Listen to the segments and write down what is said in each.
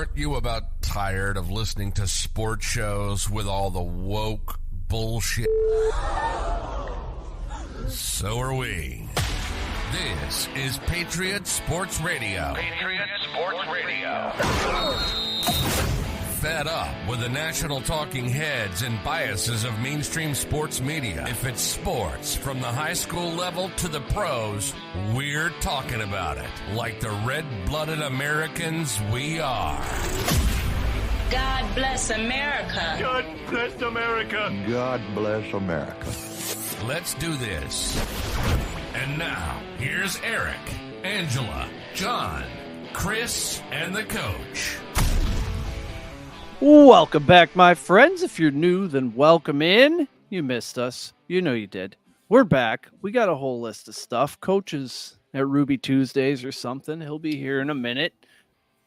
Aren't you about tired of listening to sports shows with all the woke bullshit? So are we. This is Patriot Sports Radio. Patriot Sports Radio. Fed up with the national talking heads and biases of mainstream sports media. If it's sports, from the high school level to the pros, we're talking about it. Like the red-blooded Americans we are. God bless America. God bless America. God bless America. Let's do this. And now, here's Eric, Angela, John, Chris, and the coach. Welcome back, my friends. If you're new, then welcome in. You missed us. You know you did. We're back. We got a whole list of stuff. Coach is at Ruby Tuesdays or something. He'll be here in a minute.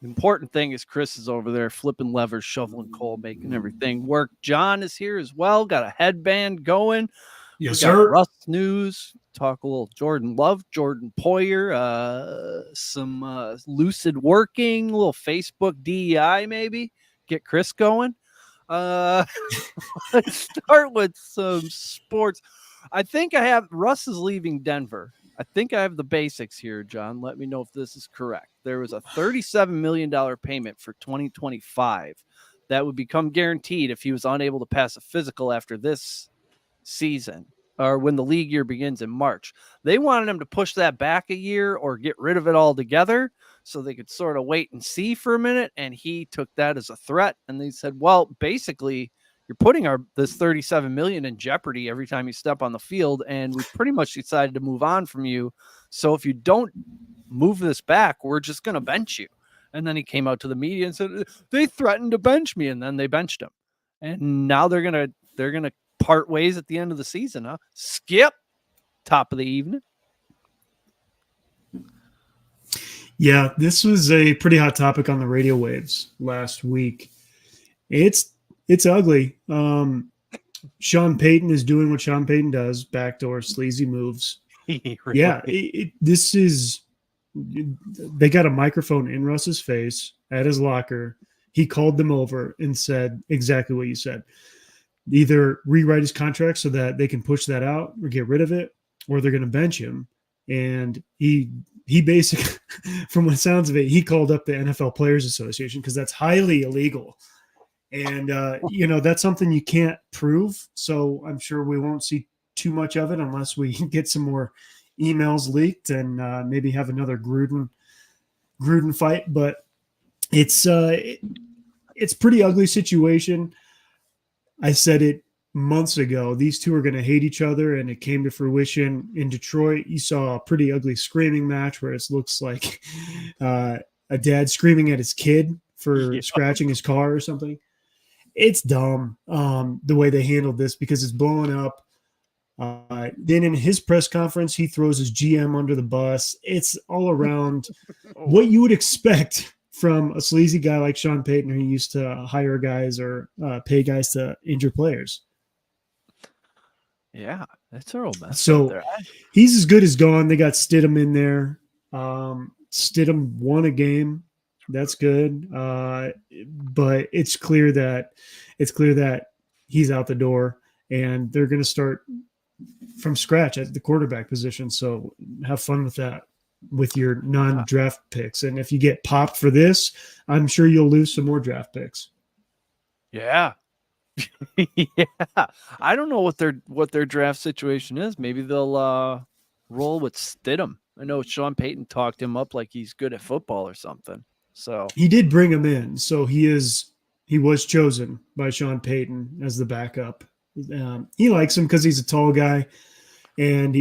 The important thing is Chris is over there flipping levers, shoveling coal, making everything work. John is here as well. Got a headband going. Yes, we got sir. Russ news. Talk a little Jordan Love, Jordan Poyer, some lucid working, a little Facebook DEI maybe. Get Chris going. Let's start with some sports. I think I have Russ is leaving Denver. I think I have the basics here, John. Let me know if this is correct. There was a $37 million payment for 2025 that would become guaranteed if he was unable to pass a physical after this season or when the league year begins in March. They wanted him to push that back a year or get rid of it altogether so they could sort of wait and see for a minute. And he took that as a threat. And they said, well, basically you're putting this $37 million in jeopardy every time you step on the field. And we pretty much decided to move on from you. So if you don't move this back, we're just going to bench you. And then he came out to the media and said, they threatened to bench me. And then they benched him. And now they're going to part ways at the end of the season, huh? Skip, top of the evening. Yeah, this was a pretty hot topic on the radio waves last week. It's ugly. Sean Payton is doing what Sean Payton does, backdoor sleazy moves. Really? Yeah, they got a microphone in Russ's face at his locker. He called them over and said exactly what you said. Either rewrite his contract so that they can push that out or get rid of it, or they're going to bench him. And he basically, from what sounds of it, he called up the NFL Players Association because that's highly illegal. And, that's something you can't prove. So I'm sure we won't see too much of it unless we get some more emails leaked and maybe have another Gruden fight. But it's pretty ugly situation. I said it months ago. These two are going to hate each other, and it came to fruition in Detroit. You saw a pretty ugly screaming match where it looks like a dad screaming at his kid for scratching his car or something. It's dumb the way they handled this because it's blowing up. Then in his press conference, he throws his GM under the bus. It's all around what you would expect from a sleazy guy like Sean Payton, who used to hire guys or pay guys to injure players. Yeah, that's a real mess. So he's as good as gone. They got Stidham in there. Stidham won a game. That's good. But it's clear that he's out the door, and they're going to start from scratch at the quarterback position. So have fun with that, with your non-draft picks. And if you get popped for this, I'm sure you'll lose some more draft picks. Yeah. Yeah. I don't know what their draft situation is. Maybe they'll roll with Stidham. I know Sean Payton talked him up like he's good at football or something. So he did bring him in. So he was chosen by Sean Payton as the backup. He likes him because he's a tall guy, and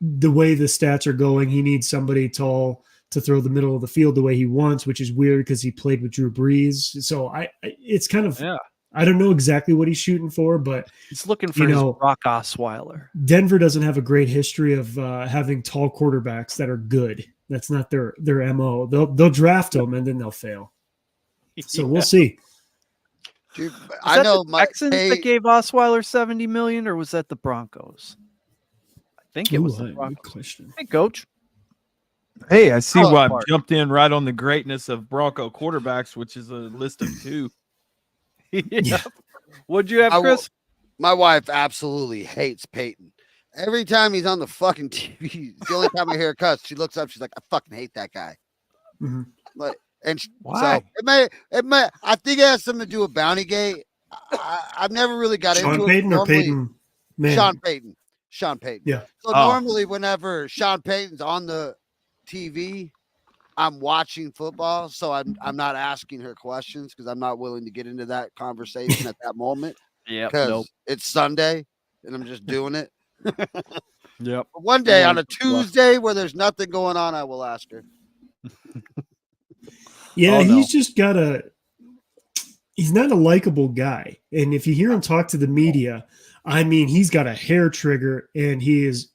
the way the stats are going, he needs somebody tall to throw the middle of the field the way he wants, which is weird because he played with Drew Brees. So it's kind of, I don't know exactly what he's shooting for, but he's looking for his Brock Osweiler. Denver doesn't have a great history of having tall quarterbacks that are good. That's not their MO. They'll draft them and then they'll fail. So we'll see. Dude, I know the Texans that gave Osweiler $70 million, or was that the Broncos? I think it was the Broncos. Good question. Hey, Coach. Hey, I see Oh, why I Mark. jumped in right on the greatness of Bronco quarterbacks, which is a list of 2. Yeah. What'd you have, I Chris? My wife absolutely hates Peyton. Every time he's on the fucking TV, the only time I hear her cuss, she looks up. She's like, "I fucking hate that guy." Mm-hmm. Like, and Why? so it may. I think it has something to do with Bounty Gate. I've never really got Sean into Payton it. or Peyton Manning? Sean Payton. Yeah. So normally, whenever Sean Payton's on the TV, I'm watching football, so I'm not asking her questions because I'm not willing to get into that conversation at that moment. Yeah. Because Nope. it's Sunday and I'm just doing it. Yep. But one day on a Well, Tuesday where there's nothing going on, I will ask her. Yeah, Oh, no. he's just got he's not a likable guy. And if you hear him talk to the media, I mean, he's got a hair trigger, and he is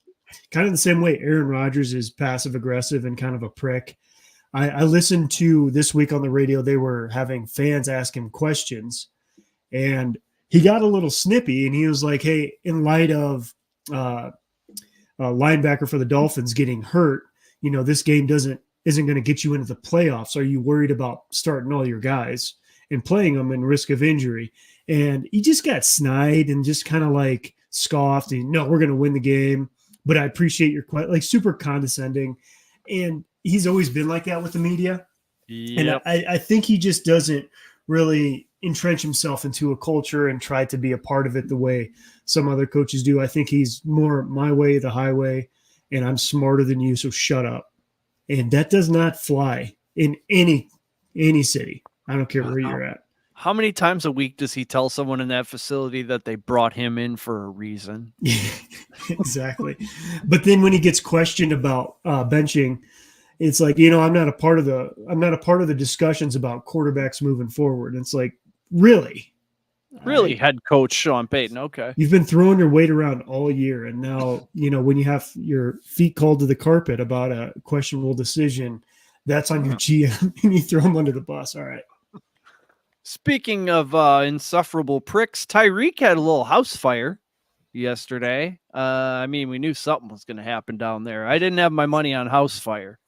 kind of the same way Aaron Rodgers is passive aggressive and kind of a prick. I listened to this week on the radio, they were having fans ask him questions, and he got a little snippy, and he was like, hey, in light of a linebacker for the Dolphins getting hurt, this game isn't going to get you into the playoffs. Are you worried about starting all your guys and playing them in risk of injury? And he just got snide and just kind of like scoffed. And no, we're going to win the game, but I appreciate your question. Like super condescending. And he's always been like that with the media. Yep. And I think he just doesn't really entrench himself into a culture and try to be a part of it the way some other coaches do. I think he's more my way, the highway, and I'm smarter than you, so shut up. And that does not fly in any city. I don't care where you're at. How many times a week does he tell someone in that facility that they brought him in for a reason? Exactly. But then when he gets questioned about benching, it's like, I'm not a part of the discussions about quarterbacks moving forward. It's like, really, Head coach Sean Payton. Okay. you've been throwing your weight around all year, and now when you have your feet called to the carpet about a questionable decision, that's on your GM, and you throw him under the bus. All right. Speaking of insufferable pricks, Tyreek had a little house fire yesterday. I mean, we knew something was going to happen down there. I didn't have my money on house fire,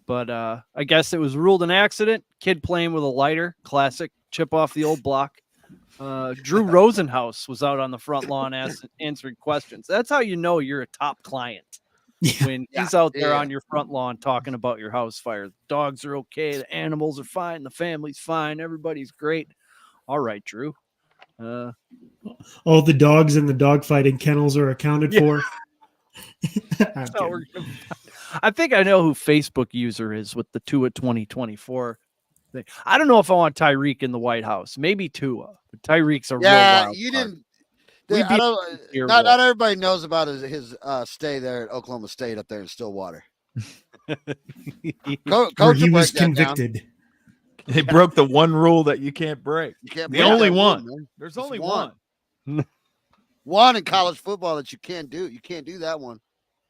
but I guess it was ruled an accident. Kid playing with a lighter, classic chip off the old block. Drew Rosenhaus was out on the front lawn answering questions. That's how you know you're a top client. When he's out there on your front lawn talking about your house fire. The dogs are okay. The animals are fine. The family's fine. Everybody's great. All right, Drew. All the dogs in the dogfighting kennels are accounted for. I think I know who Facebook user is with the Tua 2024 thing. I don't know if I want Tyreek in the White House. Maybe Tua. But Tyreek's a real wild you card. didn't. Not everybody knows about his stay there at Oklahoma State up there in Stillwater. Where he was convicted. They broke the one rule that you can't break. You can't The break only that one. rule, man. There's Just only one. one. One in college football that you can't do. You can't do that one.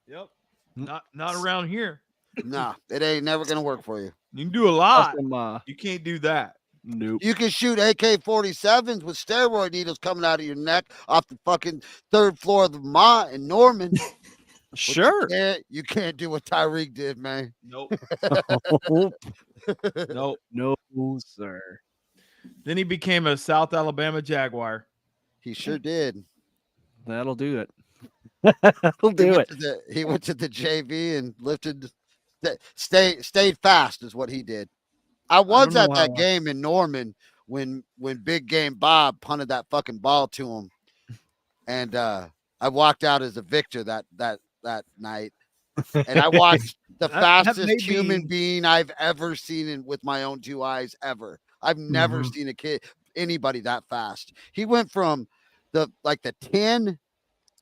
Yep. Not around here. Nah, it ain't never gonna work for you. You can do a lot. Awesome, You can't do that. nope. You can shoot AK-47s with steroid needles coming out of your neck off the fucking third floor of the Mott in Norman. Sure. You can't do what Tyreek did, man. Nope. Nope. Nope. No, sir. Then he became a South Alabama Jaguar. He sure did. That'll do it. That'll do it. He went to the JV and lifted, stayed fast is what he did. I was at that game in Norman when Big Game Bob punted that fucking ball to him, and I walked out as a victor that night, and I watched the fastest human being I've ever seen with my own two eyes ever. I've never seen anybody that fast. He went from the 10,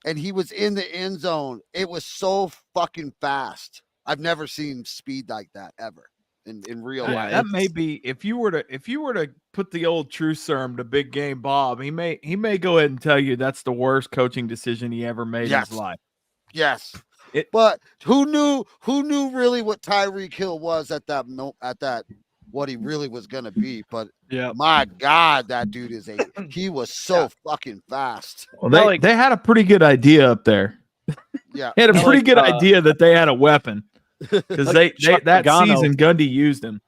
and he was in the end zone. It was so fucking fast. I've never seen speed like that ever in real life. That may be if you were to put the old truth serum to Big Game Bob, he may go ahead and tell you that's the worst coaching decision he ever made in his life. Yes. But who knew really what Tyreek Hill was at that what he really was gonna be? But yeah, my God, that dude he was so fucking fast. Well, they had a pretty good idea up there. Yeah, They had a pretty good idea that they had a weapon. because Chuck that Pagano. season Gundy used him.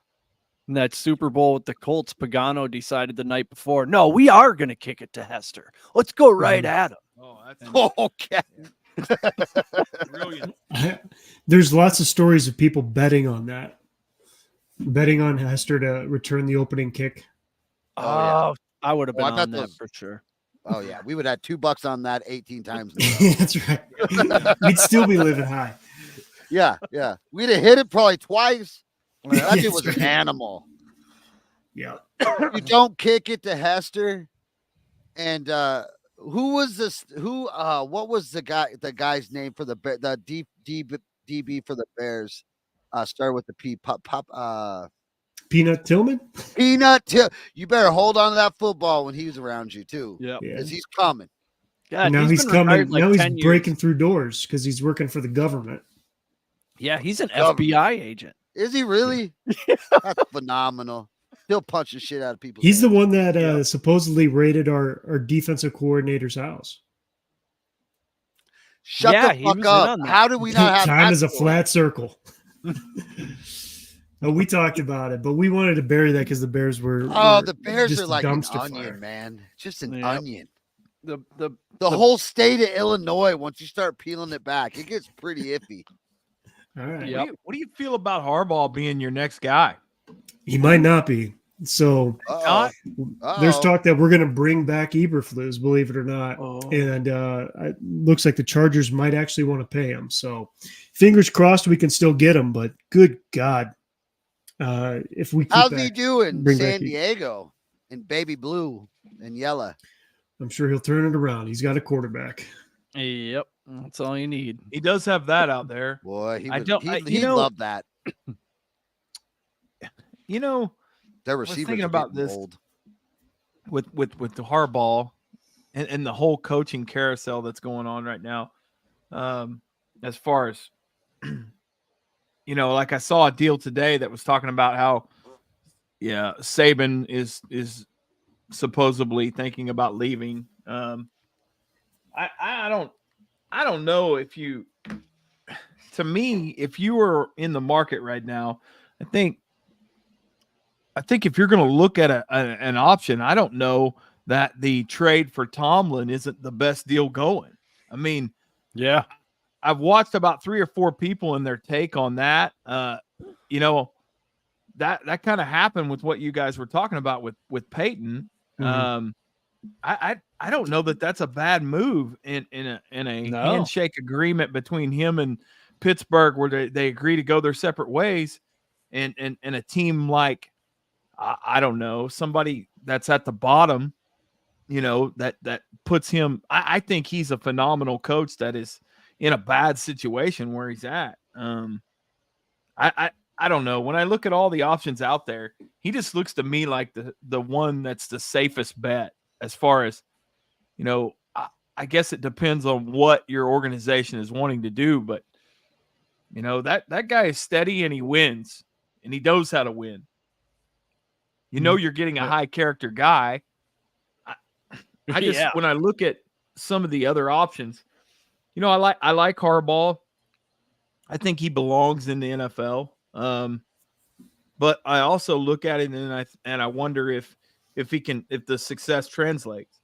In that Super Bowl with the Colts, Pagano decided the night before, no, we are going to kick it to Hester. Let's go right at him. Oh, that's Okay. brilliant. There's lots of stories of people betting on that, betting on Hester to return the opening kick. Oh, I would have Oh, been I bet on that those- for sure. Oh yeah, we would have had $2 on that 18 times. That's right. We'd still be living high. Yeah. We'd have hit it probably twice. That dude That's was right. an animal. Yeah. You don't kick it to Hester. And who was this? What was the guy's name for the DB for the Bears? Started with the P. Peanut Tillman? Peanut Till. You better hold on to that football when he's around you too, Yeah. Yeah. because he's coming. God, Now he's been coming. retired like Now he's 10 years. breaking through doors because he's working for the government. Yeah, he's an Government. FBI agent. Is he really? That's phenomenal. He'll punch the shit out of people. He's the one that supposedly raided our defensive coordinator's house. Shut Yeah, the he fuck was in up. on that. How do we not have Time that is a story? flat circle. We talked about it, but we wanted to bury that because the Bears were. Oh, were the Bears just are a like an dumpster onion, fire. man. Just an Yep. onion. The The whole state of Illinois, once you start peeling it back, it gets pretty iffy. All right. Yep. What do you feel about Harbaugh being your next guy? He might not be. So Uh-oh. there's Uh-oh. talk that we're going to bring back Eberflus, believe it or not. Oh. And it looks like the Chargers might actually want to pay him. So fingers crossed we can still get him. But good God, if we keep How's that, he doing? bring back San Diego in baby blue and yellow. I'm sure he'll turn it around. He's got a quarterback. Yep, that's all you need. He does have that out there. Boy, he I would, don't- he, I- you he'd know- love that. You know, Their was receivers thinking are about getting this. old. with the Harbaugh and the whole coaching carousel that's going on right now. As far as like I saw a deal today that was talking about how Saban is supposedly thinking about leaving. I don't know if you, to me, if you were in the market right now, I think if you're going to look at an option, I don't know that the trade for Tomlin isn't the best deal going. I mean, Yeah, I've watched about 3 or 4 people in their take on that. That kind of happened with what you guys were talking about with Peyton. Mhm. I don't know that that's a bad move in a No. handshake agreement between him and Pittsburgh, where they agree to go their separate ways, and a team like I don't know, somebody that's at the bottom, that puts him. I think he's a phenomenal coach that is in a bad situation where he's at. I don't know. When I look at all the options out there, he just looks to me like the one that's the safest bet as far as, I guess it depends on what your organization is wanting to do, but that guy is steady and he wins and he knows how to win. You're getting a high character guy. I just, Yeah. when I look at some of the other options, I like Harbaugh. I think he belongs in the NFL. But I also look at it and I wonder if the success translates.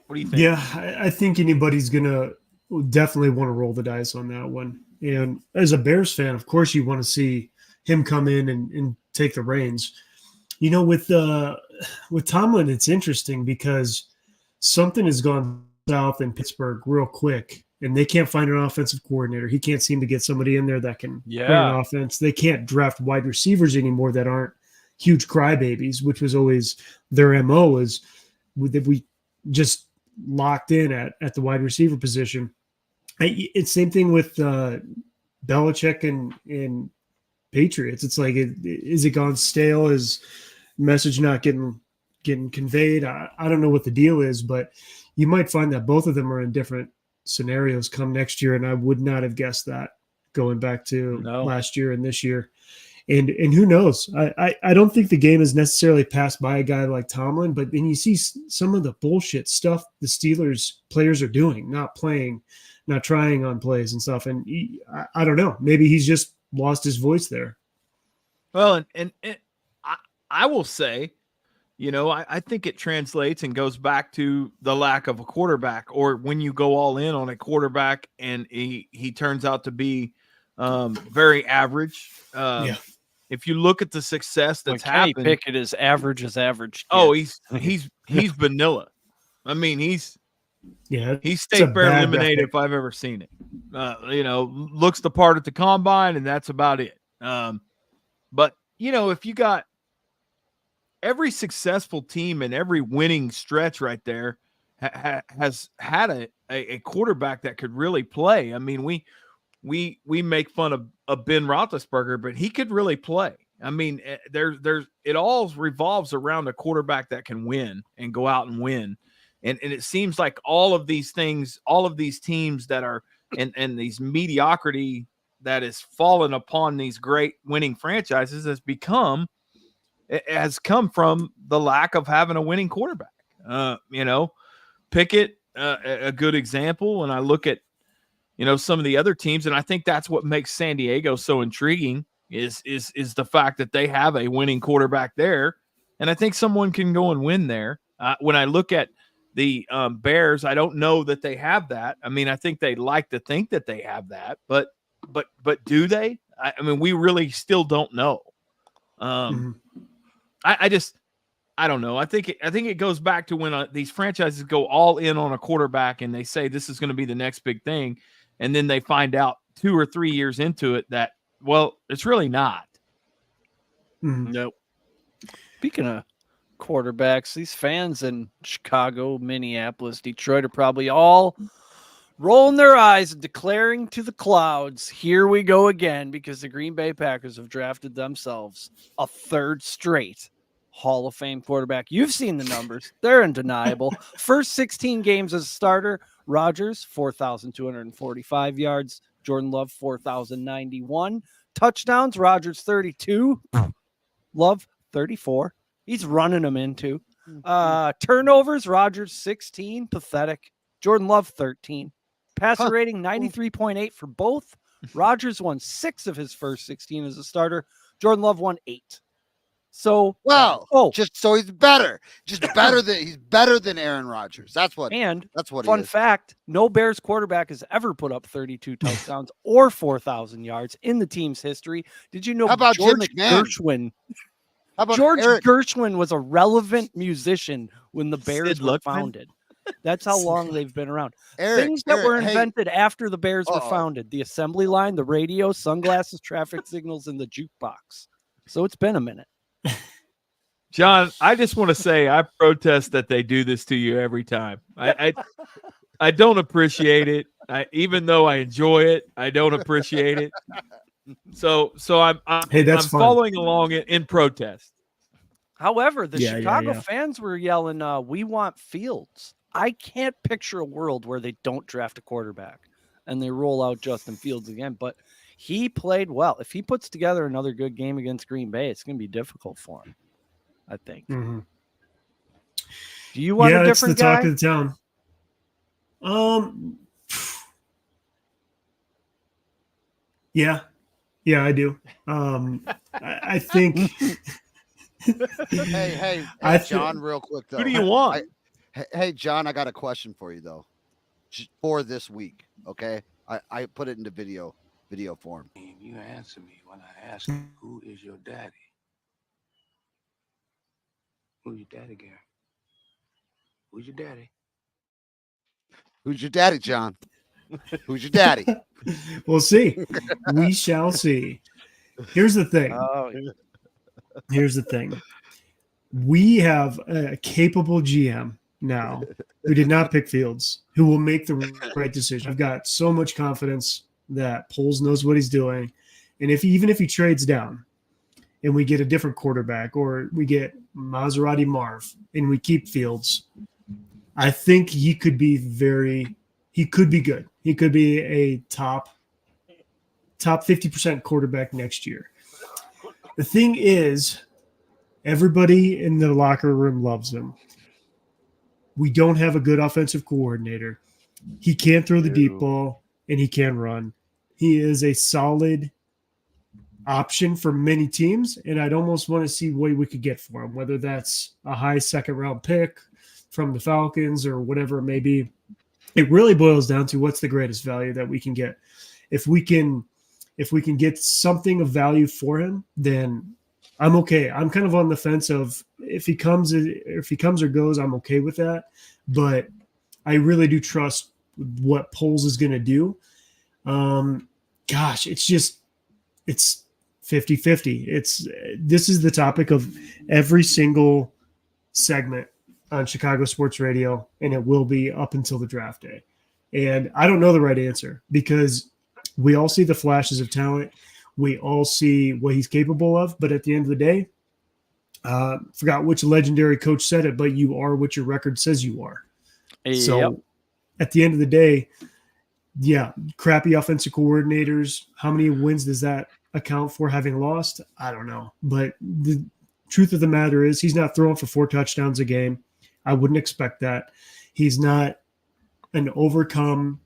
What do you think? Yeah, I think anybody's going to definitely want to roll the dice on that one. And as a Bears fan, of course, you want to see him come in and take the reins. With Tomlin, it's interesting because something has gone south in Pittsburgh real quick, and they can't find an offensive coordinator. He can't seem to get somebody in there that can run an offense. They can't draft wide receivers anymore that aren't huge crybabies, which was always their MO, is that we just locked in at the wide receiver position. It's same thing with Belichick and Patriots. It's like, is it gone stale? Is message not getting conveyed? I don't know what the deal is, but you might find that both of them are in different scenarios come next year, and I would not have guessed that going back to last year and this year. And who knows? I don't think the game is necessarily passed by a guy like Tomlin, but then you see some of the bullshit stuff the Steelers players are doing, not playing not trying on plays and stuff. And I don't know. Maybe he's just lost his voice there. Well, and I will say, I think it translates and goes back to the lack of a quarterback, or when you go all in on a quarterback and he turns out to be very average. If you look at the success that's happened, Pickett is average as average. Oh, he's vanilla. I mean, he's state fair eliminated if I've ever seen it. Looks the part at the combine, and that's about it. But if you got every successful team and every winning stretch right there has had a quarterback that could really play. I mean, we make fun of Ben Roethlisberger, but he could really play. I mean, it all revolves around a quarterback that can win and go out and win. And it seems like all of these things, all of these teams that are and these mediocrity that has fallen upon these great winning franchises has come from the lack of having a winning quarterback. Pickett, a good example. And I look at, some of the other teams, and I think that's what makes San Diego so intriguing is the fact that they have a winning quarterback there. And I think someone can go and win there. When I look at the Bears, I don't know that they have that. I mean, I think they like to think that they have that, but do they? I mean, we really still don't know. I don't know. I think it goes back to when these franchises go all in on a quarterback and they say this is going to be the next big thing, and then they find out 2 or 3 years into it that, well, it's really not. Nope. Speaking of quarterbacks, these fans in Chicago, Minneapolis, Detroit are probably all rolling their eyes and declaring to the clouds, here we go again, because the Green Bay Packers have drafted themselves a third straight Hall of Fame quarterback. You've seen the numbers. They're undeniable. First 16 games as a starter, Rodgers, 4,245 yards. Jordan Love, 4,091. Touchdowns, Rodgers, 32. Love, 34. He's running them into. Turnovers, Rodgers, 16. Pathetic. Jordan Love, 13. Passer rating, 93.8 for both. Rodgers won 6 of his first 16 as a starter. Jordan Love won 8. So just so he's better. He's better than Aaron Rodgers. That's what fun fact, no Bears quarterback has ever put up 32 touchdowns or 4,000 yards in the team's history. Did you know How about George Jim McMahon? Gershwin? How about George Gershwin was a relevant musician when the Bears were founded. That's how long they've been around. Things that were invented after the Bears were founded: the assembly line, the radio, sunglasses, traffic signals, and the jukebox. So it's been a minute. John, I just want to say I protest that they do this to you every time. I don't appreciate it. Even though I enjoy it, I don't appreciate it. So I'm following along in protest. However, the Chicago fans were yelling, "We want Fields." I can't picture a world where they don't draft a quarterback and they roll out Justin Fields again. But he played well. If he puts together another good game against Green Bay, it's going to be difficult for him, I think. Mm-hmm. Do you want a different guy? Yeah, it's the talk of the town. Yeah, I do. I think. Hey, John, real quick though. Who do you want? Hey, John, I got a question for you though, for this week. Okay, I put it into video form. You answer me when I ask you, who is your daddy? Who's your daddy, Gary? Who's your daddy? Who's your daddy, John? Who's your daddy? We'll see. We shall see. Here's the thing. We have a capable GM now who did not pick Fields, who will make the right decision. I've got so much confidence that Poles knows what he's doing. And even if he trades down and we get a different quarterback, or we get Maserati Marv and we keep Fields, I think he could be good. He could be a top 50% quarterback next year. The thing is, everybody in the locker room loves him. We don't have a good offensive coordinator. He can throw the deep ball and he can run. He is a solid option for many teams, and I'd almost want to see what we could get for him, whether that's a high second-round pick from the Falcons or whatever it may be. It really boils down to what's the greatest value that we can get. If we can get something of value for him, then I'm okay. I'm kind of on the fence of if he comes or goes, I'm okay with that. But I really do trust what Poles is going to do. Gosh, it's 50-50. This is the topic of every single segment on Chicago Sports Radio, and it will be up until the draft day. And I don't know the right answer because we all see the flashes of talent. We all see what he's capable of. But at the end of the day, forgot which legendary coach said it, but you are what your record says you are. So at the end of the day, yeah, crappy offensive coordinators. How many wins does that account for having lost? I don't know. But the truth of the matter is he's not throwing for 4 touchdowns a game. I wouldn't expect that. He's not an overcome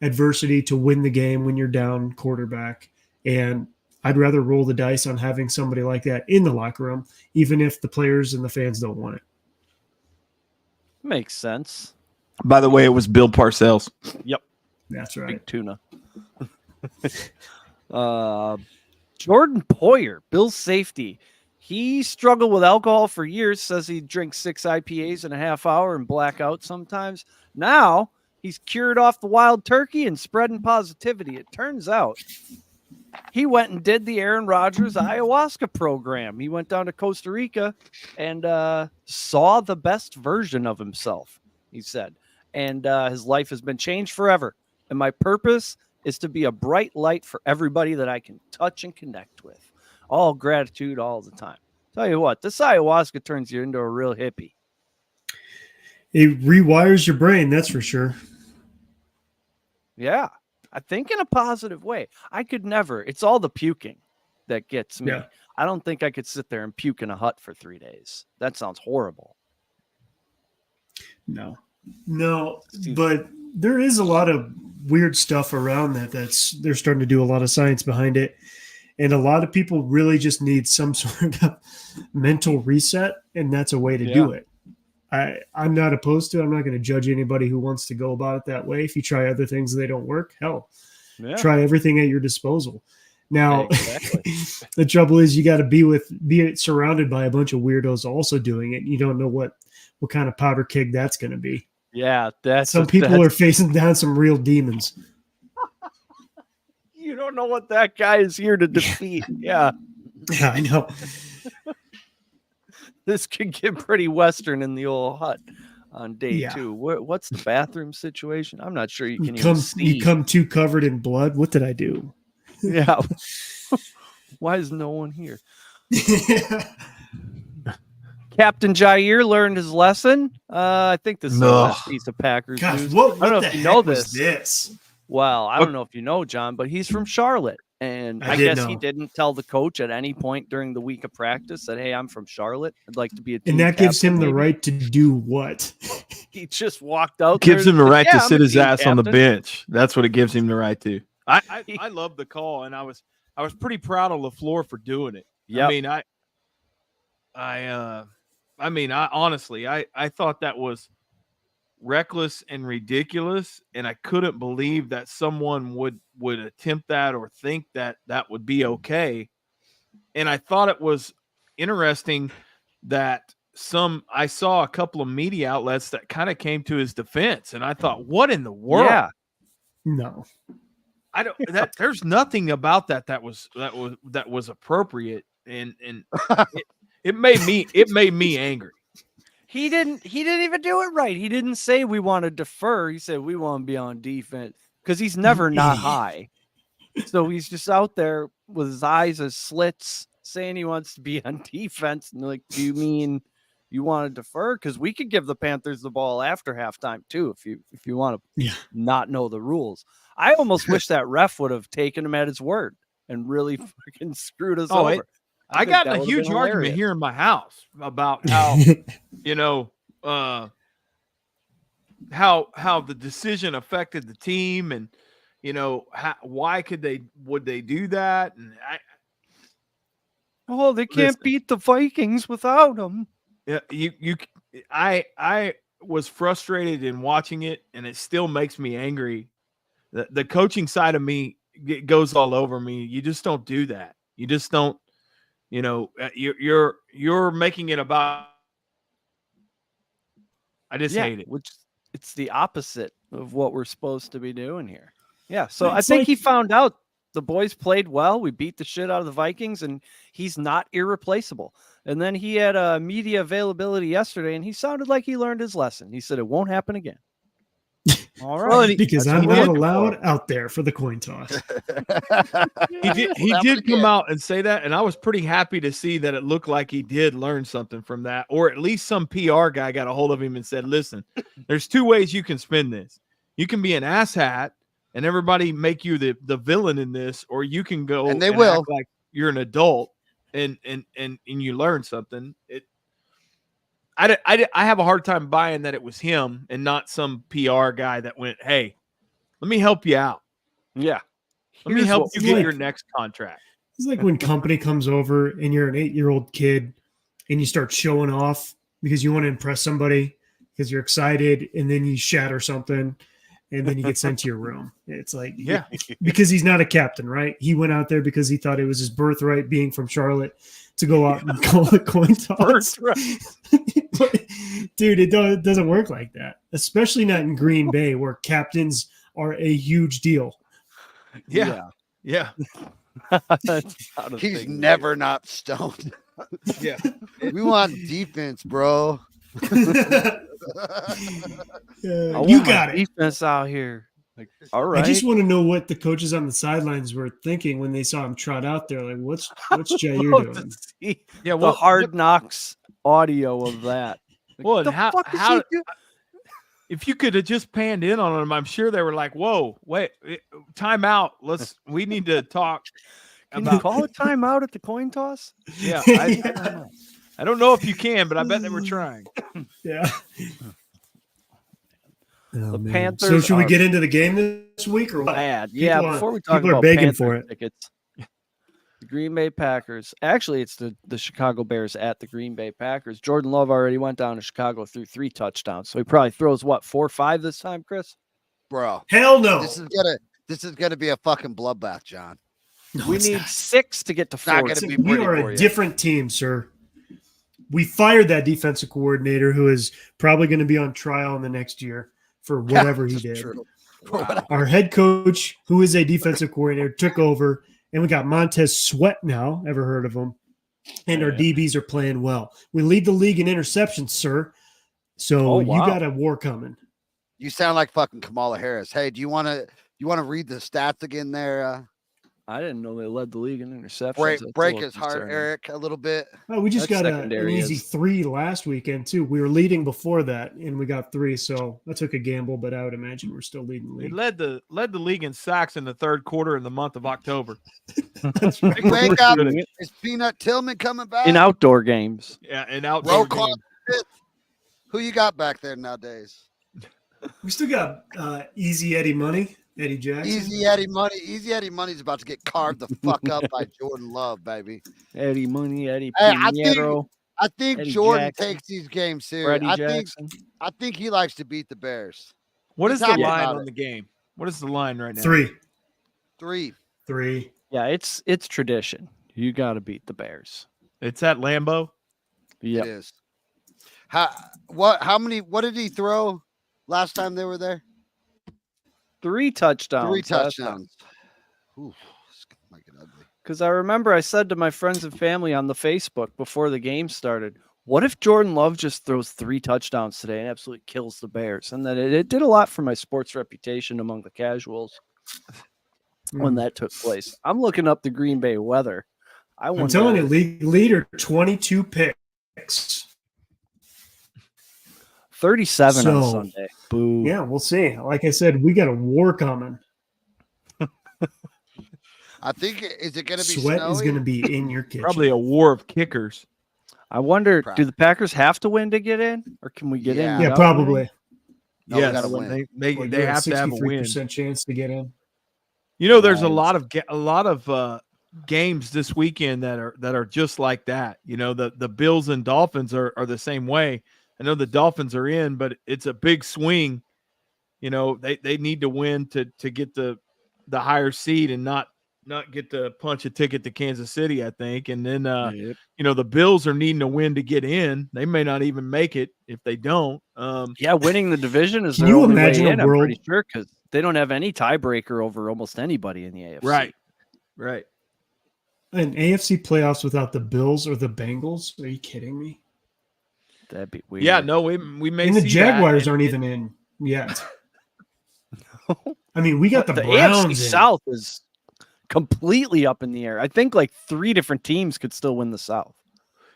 adversity to win the game when you're down quarterback. And I'd rather roll the dice on having somebody like that in the locker room, even if the players and the fans don't want it. Makes sense. By the way, it was Bill Parcells. Yep. That's right. Big tuna. Jordan Poyer, Bill's safety. He struggled with alcohol for years, says he drinks 6 IPAs in a half hour and black out sometimes. Now he's cured off the wild turkey and spreading positivity. It turns out he went and did the Aaron Rodgers ayahuasca program. He went down to Costa Rica and saw the best version of himself, he said. And his life has been changed forever. And my purpose is to be a bright light for everybody that I can touch and connect with. All gratitude all the time. Tell you what, this ayahuasca turns you into a real hippie. It rewires your brain, that's for sure. Yeah, I think in a positive way. I could never. It's all the puking that gets me. Yeah. I don't think I could sit there and puke in a hut for 3 days. That sounds horrible. No, but there is a lot of weird stuff around that. They're starting to do a lot of science behind it. And a lot of people really just need some sort of mental reset, and that's a way to do it. I'm not opposed to it. I'm not going to judge anybody who wants to go about it that way. If you try other things and they don't work, hell, try everything at your disposal. Now, the trouble is you got to be surrounded by a bunch of weirdos also doing it. You don't know what kind of powder keg that's going to be. Yeah, some people are facing down some real demons. You don't know what that guy is here to defeat. Yeah, I know. This could get pretty Western in the old hut on day 2. What's the bathroom situation? I'm not sure you can even see. You come too covered in blood. What did I do? Yeah. Why is no one here? Captain Jair learned his lesson. I think this is the last piece of Packers news. What I don't know if you know this. Well, I don't know if you know, John, but he's from Charlotte. And I guess he didn't tell the coach at any point during the week of practice that, hey, I'm from Charlotte. I'd like to be a team And that gives him the maybe. right to do what? He just walked out. Gives him the right to I'm sit a his team ass on the captain. bench. That's what it gives him the right to. I love the call, and I was pretty proud of LaFleur for doing it. Yep. I mean, I honestly thought that was reckless and ridiculous, and I couldn't believe that someone would attempt that or think that would be okay. And I thought it was interesting that I saw a couple of media outlets that kind of came to his defense, and I thought, what in the world? Yeah. No. I don't. There's nothing about that was appropriate, and it made me angry. He didn't even do it right. He didn't say we want to defer. He said we want to be on defense because he's never not high. So he's just out there with his eyes as slits, saying he wants to be on defense. And like, do you mean you want to defer? Because we could give the Panthers the ball after halftime too, if you want to not know the rules. I almost wish that ref would have taken him at his word and really fucking screwed us over. I got in a huge argument here in my house about how, how the decision affected the team, and why would they do that? And they can't Listen. beat the Vikings without him. Yeah, I was frustrated in watching it, and it still makes me angry. The coaching side of me goes all over me. You just don't do that. You just don't. You're making it about. I just hate it. Which it's the opposite of what we're supposed to be doing here. Yeah, so Well, I think he found out the boys played well. We beat the shit out of the Vikings, and he's not irreplaceable. And then he had a media availability yesterday, and he sounded like he learned his lesson. He said it won't happen again. All right, because I'm not allowed out there for the coin toss. He did come out and say that, and I was pretty happy to see that it looked like he did learn something from that, or at least some PR guy got a hold of him and said, "Listen, there's two ways you can spin this. You can be an asshat and everybody make you the villain in this, or you can go and they will act like you're an adult and you learn something." I have a hard time buying that it was him and not some PR guy that went, "Hey, let me help you out. Yeah, let me help you get your next contract." It's like when company comes over and you're an 8-year-old kid and you start showing off because you want to impress somebody because you're excited, and then you shatter something and then you get sent to your room. It's like, yeah, because he's not a captain, right? He went out there because he thought it was his birthright, being from Charlotte, to go out and call a coin toss. But, dude, it doesn't work like that, especially not in Green Bay, where captains are a huge deal. Yeah. He's never not stoned. Yeah. We want defense, bro. You got it. Defense out here. Like, all right. I just want to know what the coaches on the sidelines were thinking when they saw him trot out there. Like, what's Jair doing? Yeah, the Hard Knocks audio of that. Like, well, the how if you could have just panned in on them, I'm sure they were like, "Whoa, wait, time out. We need to talk." Can you call a timeout at the coin toss? Yeah, I don't know if you can, but I bet they were trying. Yeah. The Panthers. So should we get into the game this week or what? Bad. Yeah, before we talk people about are begging Panther for it. Tickets, the Green Bay Packers. Actually, it's the Chicago Bears at the Green Bay Packers. Jordan Love already went down to Chicago, threw 3 touchdowns. So he probably throws 4 or 5 this time, Chris? Bro. Hell no. This is gonna be a fucking bloodbath, John. No, we need not. 6 to get to 4. We are a different team, sir. We fired that defensive coordinator who is probably going to be on trial in the next year for whatever he did. Wow. Our head coach, who is a defensive coordinator, took over, and we got Montez Sweat now. Ever heard of him? And our DBs are playing well. We lead the league in interceptions, sir. So you got a war coming. You sound like fucking Kamala Harris. Hey, do you want to read the stats again there? I didn't know they led the league in interceptions. Break his heart, Eric, a little bit. Oh, we just got an easy 3 last weekend, too. We were leading before that, and we got 3. So I took a gamble, but I would imagine we're still leading the league. He led the league in sacks in the third quarter in the month of October. That's right. Is Peanut Tillman coming back? In outdoor games. Yeah, in outdoor games. Who you got back there nowadays? We still got Easy Eddie Money. Eddie Jackson. Easy Eddie Money's about to get carved the fuck up by Jordan Love, baby. Eddie Money, Eddie Pinheiro. I think Eddie Jordan Jackson, takes these games serious. I think he likes to beat the Bears. What is the line on the game? What is the line right now? 3. Yeah, it's tradition. You got to beat the Bears. It's at Lambeau. Yeah, it is. What did he throw last time they were there? 3 touchdowns. 3 touchdowns. Ooh, this might get ugly. Because I remember I said to my friends and family on the Facebook before the game started, what if Jordan Love just throws 3 touchdowns today and absolutely kills the Bears? And that it did a lot for my sports reputation among the casuals when that took place. I'm looking up the Green Bay weather. I'm telling you, league leader, 22 picks. 37 on Sunday. Boo. Yeah, we'll see. Like I said, we got a war coming. I think, is it going to be Sweat snowy? is going to be in your kitchen. Probably a war of kickers. I wonder, do the Packers have to win to get in? Or can we get in? Yeah, probably. No, we Yes, gotta win. they Well, they you're at have to have a win. 63% chance to get in. You know, there's a Nice. lot of games this weekend that are just like that. You know, the Bills and Dolphins are the same way. I know the Dolphins are in, but it's a big swing. You know, they need to win to get the higher seed and not get to punch a ticket to Kansas City, I think. And then Yep. you know, the Bills are needing to win to get in. They may not even make it if they don't. Yeah, winning the division is Can their you only imagine way a in, I'm world- pretty sure, because they don't have any tiebreaker over almost anybody in the AFC. Right. An AFC playoffs without the Bills or the Bengals? Are you kidding me? That'd be weird. Yeah, no, we may And the see Jaguars that. aren't even in yet. I mean, we got the AFC Browns in. South is completely up in the air. I think like 3 different teams could still win the South.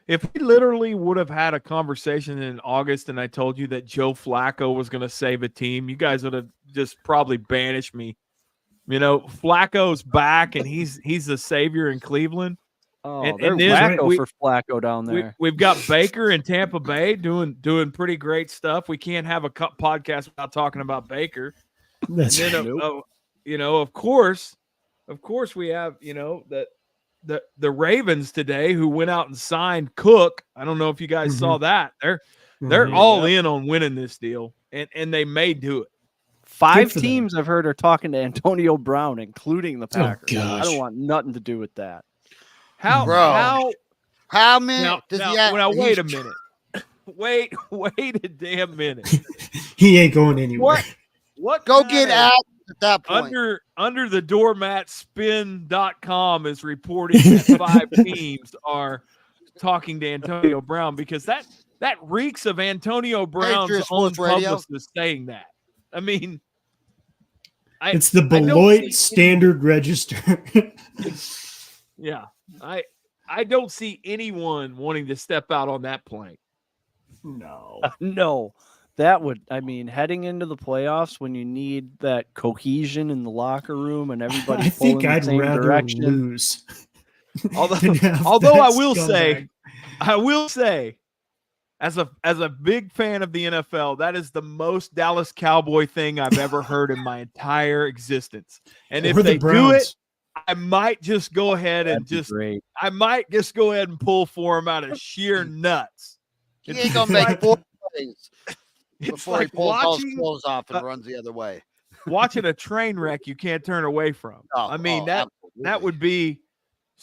If we literally would have had a conversation in August and I told you that Joe Flacco was going to save a team, you guys would have just probably banished me. You know, Flacco's back and he's the savior in Cleveland. Oh, And they're then wacko for Flacco down there. We've got Baker in Tampa Bay doing pretty great stuff. We can't have a podcast without talking about Baker. That's And then, Nope. you know, of course, we have, you know, the Ravens today who went out and signed Cook. I don't know if you guys saw that. They're all in on winning this deal, and they may do it. 5 for them. teams I've heard are talking to Antonio Brown, including the Packers. I gosh. don't want nothing to do with that. How many now, does now, he have? now wait a he's- minute. Wait a damn minute. He ain't going anywhere. What Go kind get of- out at that point. under the doormat spin.com is reporting that 5 teams are talking to Antonio Brown, because that reeks of Antonio Brown's Patriot own Sports Radio. publicist saying that. I mean, It's the I don't Beloit see Standard Register. yeah, I don't see anyone wanting to step out on that plank. No. No, that would, I mean, heading into the playoffs when you need that cohesion in the locker room and everybody I think pulling I'd the same rather direction. lose. Although than have although that I will say, as a big fan of the NFL, that is the most Dallas Cowboy thing I've ever heard in my entire existence. And if Or the they do it, Browns. I might just go ahead and That'd be great. go ahead and pull for him out of sheer nuts. He ain't gonna make 4 plays It's before like he pulls all his watching clothes off and runs the other way. a train wreck you can't turn away from. I mean, that absolutely. would be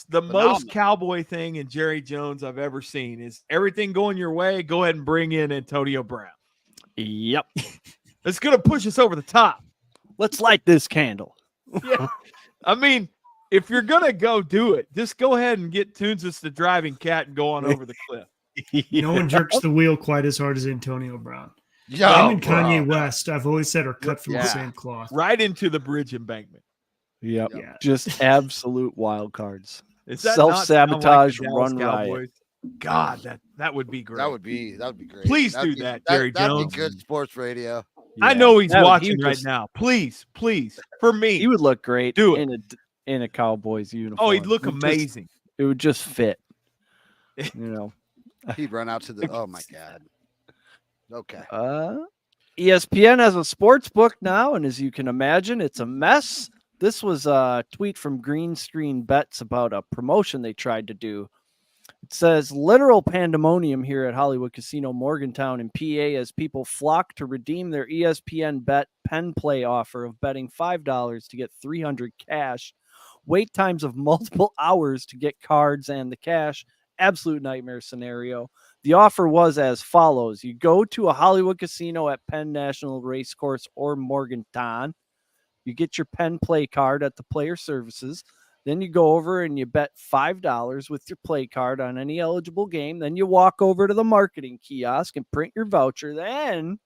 the Phenomenal. most Cowboy thing in Jerry Jones I've ever seen. Is everything going your way? Go ahead and bring in Antonio Brown. Yep. It's going to push us over the top. Let's light this candle. Yeah. I mean, if you're going to go do it, just go ahead and get Toonsis the driving cat and go on over the cliff. No one jerks the wheel quite as hard as Antonio Brown. Yo, Him and bro. Kanye West, I've always said, are cut from Yeah. the same cloth. Right into the bridge embankment. Yep. Yeah. Just absolute wild cards. Does that not sound like the Self-sabotage, Dallas run Cowboys? riot. God, that would be great. That would be great. Please That'd do be- that, Jerry that'd Jones. be good sports radio. I know he's That would- watching he right just- now. Please, for me. He would look great Do it. in a Cowboys uniform. Oh, he'd look It just- amazing. It would just fit. You know. He'd run out to the. Oh my god. Okay. ESPN has a sports book now, and as you can imagine, it's a mess. This was a tweet from Green Screen Bets about a promotion they tried to do. It says literal pandemonium here at Hollywood Casino Morgantown in PA as people flock to redeem their ESPN Bet pen play offer of betting $5 to get $300 cash. Wait times of multiple hours to get cards and the cash. Absolute nightmare scenario. The offer was as follows. You go to a Hollywood casino at Penn National Racecourse or Morgantown. You get your pen play card at the player services. Then you go over and you bet $5 with your play card on any eligible game. Then you walk over to the marketing kiosk and print your voucher. Then,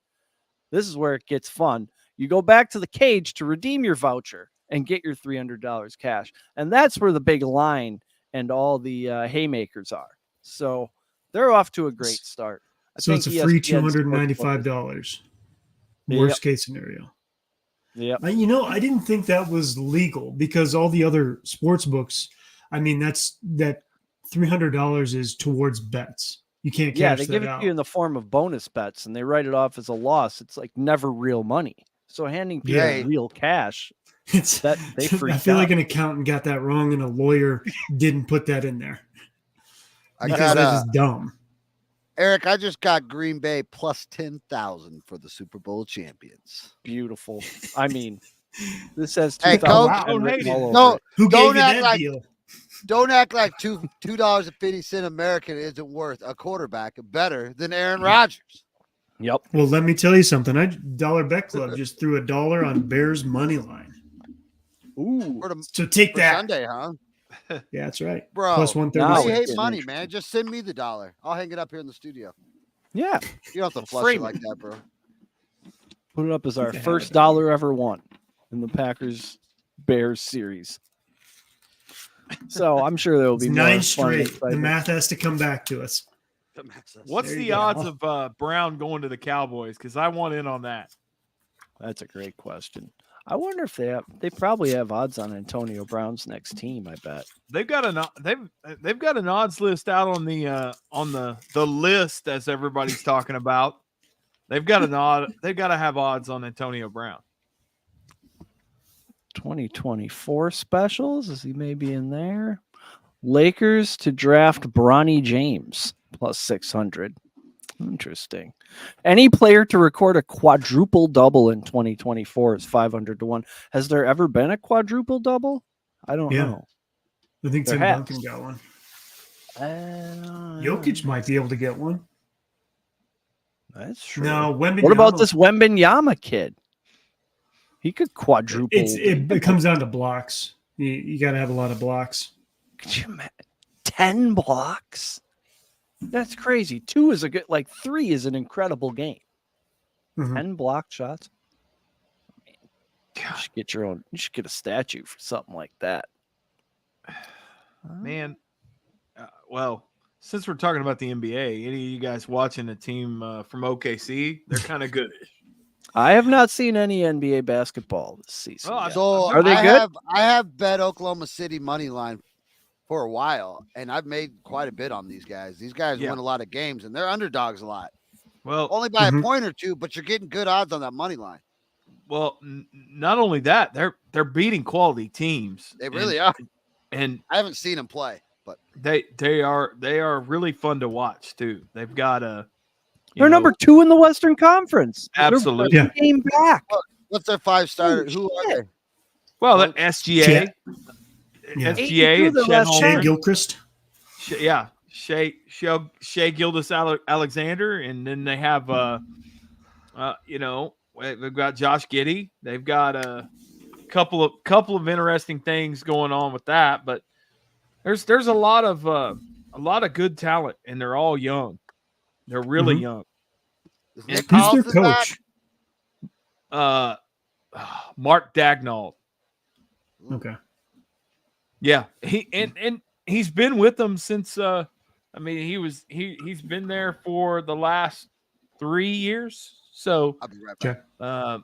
this is where it gets fun. You go back to the cage to redeem your voucher and get your $300 cash. And that's where the big line and all the haymakers are. So they're off to a great start. So it's a free ESPN $295. Worst case scenario. Yeah. I didn't think that was legal because all the other sports books, I mean, that $300 is towards bets. You can't Yeah, cash they that give it out. to you in the form of bonus bets, and they write it off as a loss. It's like never real money. So handing people Yeah. real cash, It's that they I freaked feel out. like an accountant got that wrong and a lawyer didn't put that in there I because got that is dumb. Eric. I just got Green Bay plus 10,000 for the Super Bowl champions. Beautiful. I mean, this says Hey, 2010 Coach, written don't all over No, it. Who Don't gave you act that like- deal? Don't act like $2.50 American isn't worth a quarterback better than Aaron Rodgers. Yep. Well, let me tell you something. Dollar Bet Club just threw $1 on Bears money line. Ooh. So take For that. Sunday, huh? Yeah, that's right. Bro, Plus now Why 136. you it's hate getting money, interesting. man? Just send me the $1. I'll hang it up here in the studio. Yeah. You don't have to flush Frame it like that, bro. Put it up as our can have first it. dollar ever won in the Packers Bears series. So I'm sure there will It's be more 9 fun straight. The excitement. math has to come back to us. What's There the you go. odds of Brown going to the Cowboys? Because I want in on that. That's a great question. I wonder if they probably have odds on Antonio Brown's next team. I bet. They've got they've got an odds list out on the list, as everybody's talking about. They've got to have odds on Antonio Brown. 2024 specials, is he maybe in there? Lakers to draft Bronny James plus 600. Interesting. Any player to record a quadruple double in 2024 is 500 to 1. Has there ever been a quadruple double? I don't Yeah. know. I think There Tim has. Duncan got one. Uh, Jokic might be able to get one. That's true. No, Wembenyama. What about this Wembenyama kid? He could quadruple. It comes down to blocks. You got to have a lot of blocks. Could you imagine? 10 blocks? That's crazy. 2 is a good, 3 is an incredible game. Mhm. 10 block shots. You should get your own. You should get a statue for something like that. Man, well, since we're talking about the NBA, any of you guys watching a team from OKC? They're kind of good. I have not seen any NBA basketball this season. Oh, yet. So Are they good? I have bet Oklahoma City money line for a while, and I've made quite a bit on these guys. These guys Yeah. win a lot of games, and they're underdogs a lot. Well, Only by Mhm. a point or two, but you're getting good odds on that money line. not only that, they're beating quality teams. They really are. And I haven't seen them play, but they are really fun to watch too. They've got a They're number 2 in the Western Conference. Absolutely. They're one game back. what's their 5-starter? Holy Who are shit. they? well, the SGA, Yeah. SGA, and the Chet last Shea Holmgren. Gilchrist. Shea Gilgeous-Alexander, and then they have they've got Josh Giddey. They've got a couple of interesting things going on with that, but there's a lot of good talent, and they're all young. They're really Mhm. young. Is Who's Nick Who's their Collins back? coach? Mark Dagnall. Okay. Yeah, he's been with them since he's been there for the last 3 years. So I'll be right back. Okay.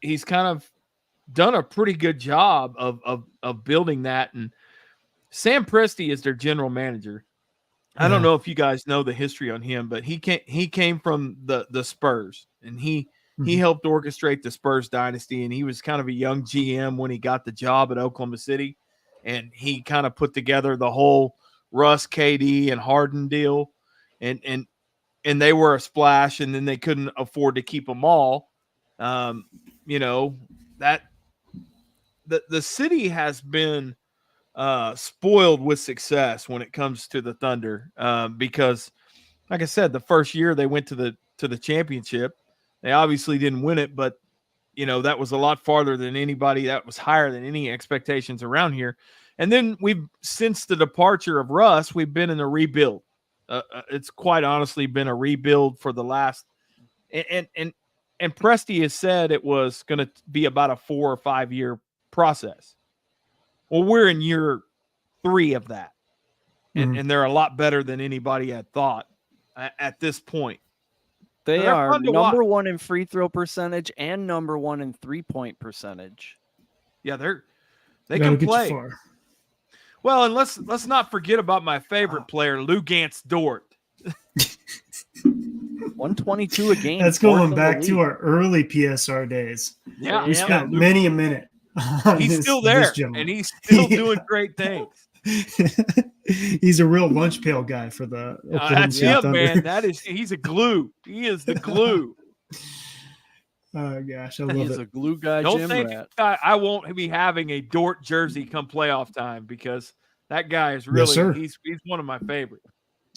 he's kind of done a pretty good job of building that. And Sam Presti is their general manager. I don't Yeah. know if you guys know the history on him, but he came from the Spurs, and he Mhm. helped orchestrate the Spurs dynasty, and he was kind of a young GM when he got the job at Oklahoma City, and he kind of put together the whole Russ, KD, and Harden deal, and they were a splash, and then they couldn't afford to keep them all. That the city has been spoiled with success when it comes to the Thunder, because, like I said, the first year they went to the championship. They obviously didn't win it, but that was a lot farther than anybody. That was higher than any expectations around here. And then since the departure of Russ, we've been in a rebuild. It's quite honestly been a rebuild for the last, and Presti has said it was going to be about a 4 or 5 year process. Well, we're in year 3 of that, and they're a lot better than anybody had thought at this point. They They're are fun to number watch. 1 in free throw percentage and number 1 in 3-point percentage. Yeah, they That'll can get you play. far. Well, and let's not forget about my favorite player, Lou Gantz Dort. 122 a game. That's fourth in going the back to league. our early PSR days. Yeah, We spent many a minute on he's this, still this there, gentleman. and he's still Yeah. doing great things. He's a real lunch pail guy for the Oklahoma That's City him, Thunder. man. He's a glue. He is the glue. Oh gosh, I love He's it. a glue guy, Don't Jim think Rat. I won't be having a Dort jersey come playoff time because that guy is Yes, really sir. he's one of my favorites.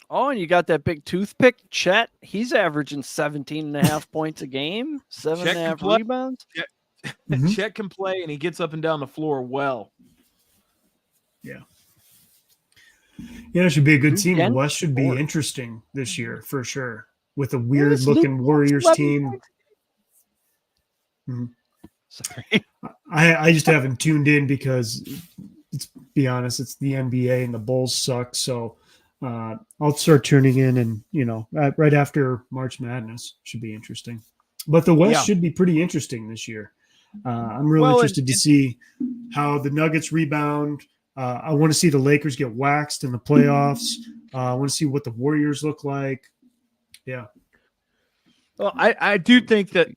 Oh, and you got that big toothpick, Chet. He's averaging 17.5 points a game, 7.5 play. rebounds. Mhm. Chet can play, and he gets up and down the floor well. Yeah, it should be a good team. The Again? West should be Four. interesting this year for sure. With a weird Yes, looking Luke, Warriors 11 team. points. Mhm. Sorry. I just haven't tuned in because, let's be honest, it's the NBA and the Bulls suck. So I'll start tuning in, and right after March Madness should be interesting. But the West should be pretty interesting this year. I'm really interested to see how the Nuggets rebound. I want to see the Lakers get waxed in the playoffs. I want to see what the Warriors look like. Yeah. Well, I do think that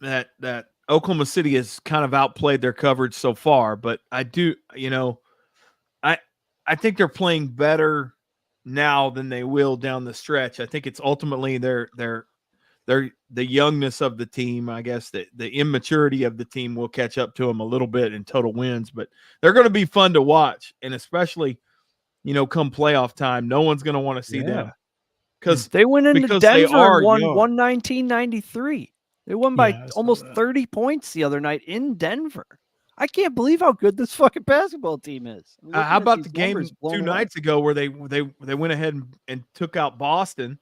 that Oklahoma City has kind of outplayed their coverage so far, but I do I think they're playing better now than they will down the stretch. I think it's ultimately the youngness of the team. I guess the immaturity of the team will catch up to them a little bit in total wins, but they're going to be fun to watch, and especially come playoff time, no one's going to want to see them because they went into because Denver they are and won young. 119-93. They won by almost 30 points the other night in Denver. I can't believe how good this fucking basketball team is. How about the game 2 nights ago where they went ahead and took out Boston,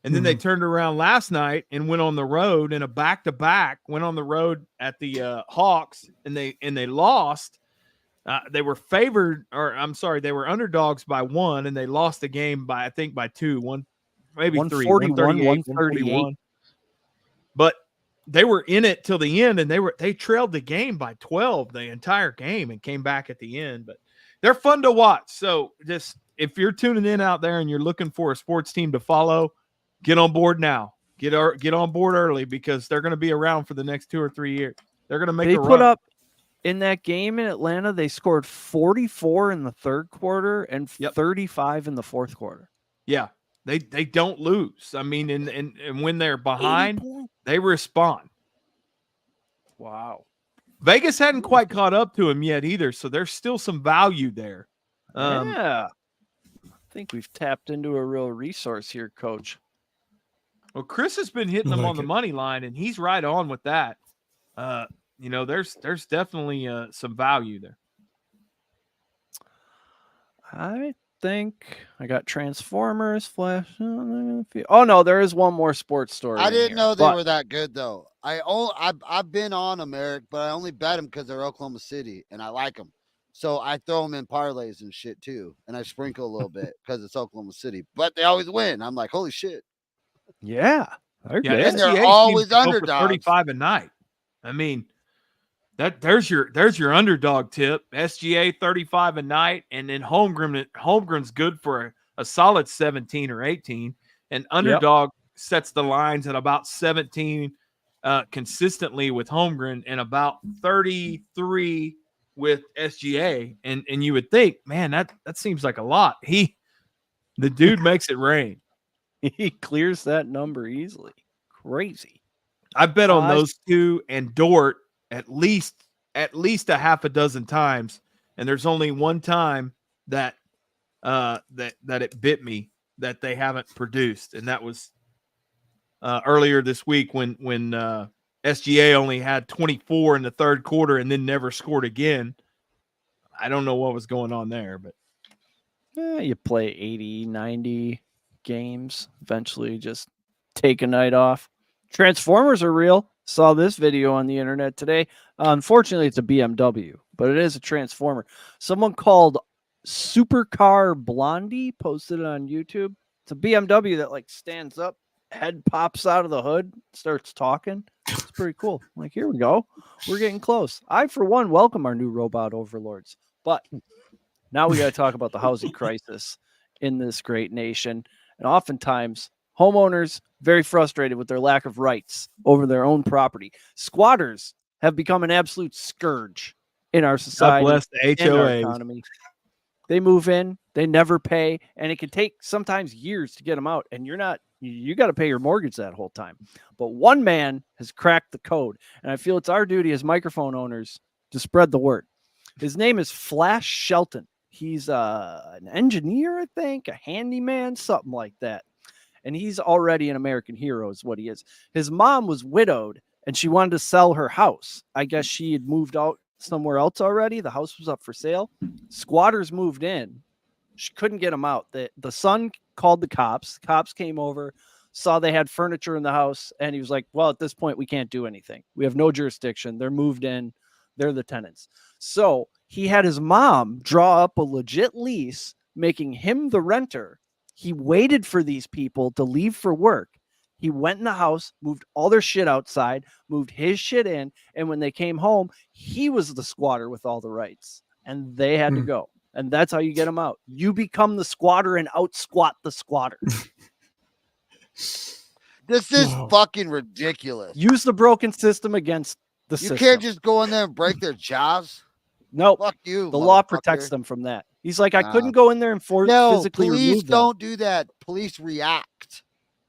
and then they turned around last night and went on the road in a back-to-back, went on the road at the Hawks, and they lost. They were favored, or I'm sorry, they were underdogs by 1, and they lost the game by 2, maybe 3, 138. But they were in it till the end, and they trailed the game by 12 the entire game and came back at the end. But they're fun to watch. So just if you're tuning in out there and you're looking for a sports team to follow, get on board now. Get on board early because they're going to be around for the next 2 or 3 years. They're going to make a run. They put up in that game in Atlanta. They scored 44 in the third quarter and 35 in the fourth quarter. Yeah. They don't lose. I mean, and when they're behind, they respond. Wow. Vegas hadn't quite caught up to him yet either, so there's still some value there. Yeah. I think we've tapped into a real resource here, Coach. Well, Chris has been hitting them on the money line, and he's right on with that. There's definitely some value there. I think I got Transformers, Flash. Oh no, there is one more sports story. I didn't know they were that good though. I've been on them, Eric, but I only bet them because they're Oklahoma City and I like them. So I throw them in parlays and shit too, and I sprinkle a little bit because it's Oklahoma City. But they always win. I'm like, holy shit! Yeah, and they're always underdogs. 35 a night. I mean, there's your underdog tip. SGA 35 a night, and then Holmgren's good for a solid 17 or 18, and underdog sets the lines at about 17 consistently with Holmgren and about 33 with SGA, and you would think, man, that seems like a lot. The dude makes it rain. He clears that number easily. Crazy. I bet on those two and Dort at least a half a dozen times, and there's only one time that it bit me that they haven't produced, and that was earlier this week when SGA only had 24 in the third quarter and then never scored again. I don't know what was going on there, but you play 80, 90 games, eventually just take a night off. Transformers are real. Saw this video on the internet today. Unfortunately, it's a BMW, but it is a Transformer. Someone called Supercar Blondie posted it on YouTube. It's a BMW that like stands up, head pops out of the hood, starts talking. It's pretty cool. I'm like, here we go. We're getting close. I, for one, welcome our new robot overlords. But now we got to talk about the housing crisis in this great nation. And oftentimes, homeowners very frustrated with their lack of rights over their own property. Squatters have become an absolute scourge in our society, God bless the and our HOAs. economy. They move in, they never pay, and it can take sometimes years to get them out. And you got to pay your mortgage that whole time. But one man has cracked the code, and I feel it's our duty as microphone owners to spread the word. His name is Flash Shelton. He's an engineer, I think, a handyman, something like that. And he's already an American hero is what he is. His mom was widowed, and she wanted to sell her house. I guess she had moved out somewhere else already. The house was up for sale. Squatters moved in. She couldn't get them out. The son called the cops. The cops came over, saw they had furniture in the house, and he was like, well, at this point, we can't do anything. We have no jurisdiction. They're moved in. They're the tenants. So he had his mom draw up a legit lease, making him the renter. He waited for these people to leave for work. He went in the house, moved all their shit outside, moved his shit in, and when they came home, he was the squatter with all the rights, and they had to go. And that's how you get them out. You become the squatter and out-squat the squatter. This is fucking ridiculous. Use the broken system against the system. You can't just go in there and break their jaws. No, fuck you. The law protects them from that. He's like, I couldn't go in there and physically remove them. Police don't do that. Police react.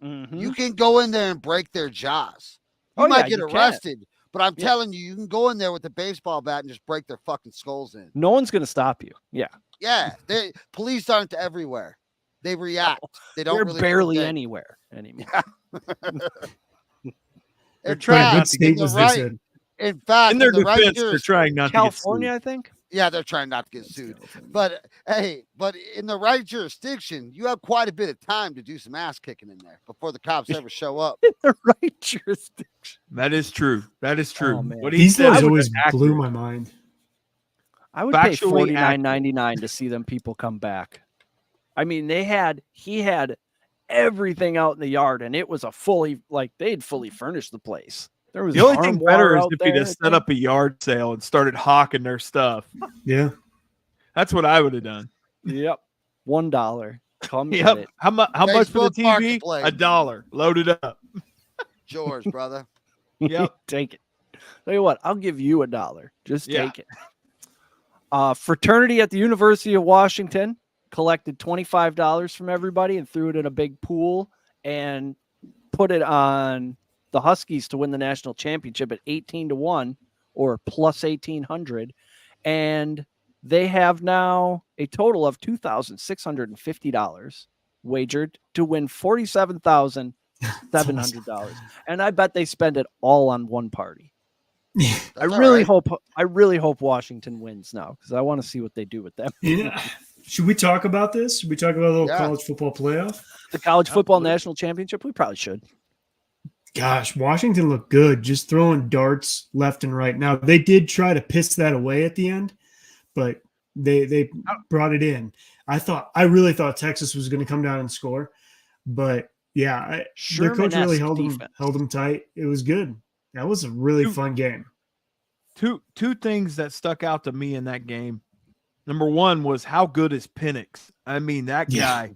Mm-hmm. You can go in there and break their jaws. You might get arrested, but I'm telling you, you can go in there with a baseball bat and just break their fucking skulls in. No one's gonna stop you. Yeah. Yeah. Police aren't everywhere. They react. They don't. They're really barely anywhere anymore. They're trying. What state was this in? In fact, in their defense, they're trying not California, to I think. Yeah, they're trying not to get sued. But hey, in the right jurisdiction, you have quite a bit of time to do some ass kicking in there before the cops ever show up. In the right jurisdiction. That is true. That is true. Oh, man. What he These said things was always accurate. blew my mind. I would pay $49.99 to see them people come back. I mean, he had everything out in the yard, and it was they'd fully furnished the place. There was The only thing better is if he he'd have set up a yard sale and started hawking their stuff. Yeah. That's what I would have done. Yep. $1. Come get Yep. it. How much for the Facebook TV? Marketplace. $1. Load it up. George, brother. Yep. Take it. Tell you what, I'll give you $1. Just Yeah. take it. Fraternity at the University of Washington collected $25 from everybody and threw it in a big pool and put it on the Huskies to win the national championship at 18-1 or plus 1,800. And they have now a total of $2,650 wagered to win $47,700. And I bet they spend it all on one party. I really hope Washington wins now because I want to see what they do with them. Yeah. Should we talk about this? Should we talk about a little college football playoff? The college football national championship? We probably should. Gosh, Washington looked good, just throwing darts left and right. Now, they did try to piss that away at the end, but they brought it in. I really thought Texas was going to come down and score, but yeah, their coach really held them tight. It was good. That was a really fun game. Two things that stuck out to me in that game. Number one was how good is Penix? I mean, that guy,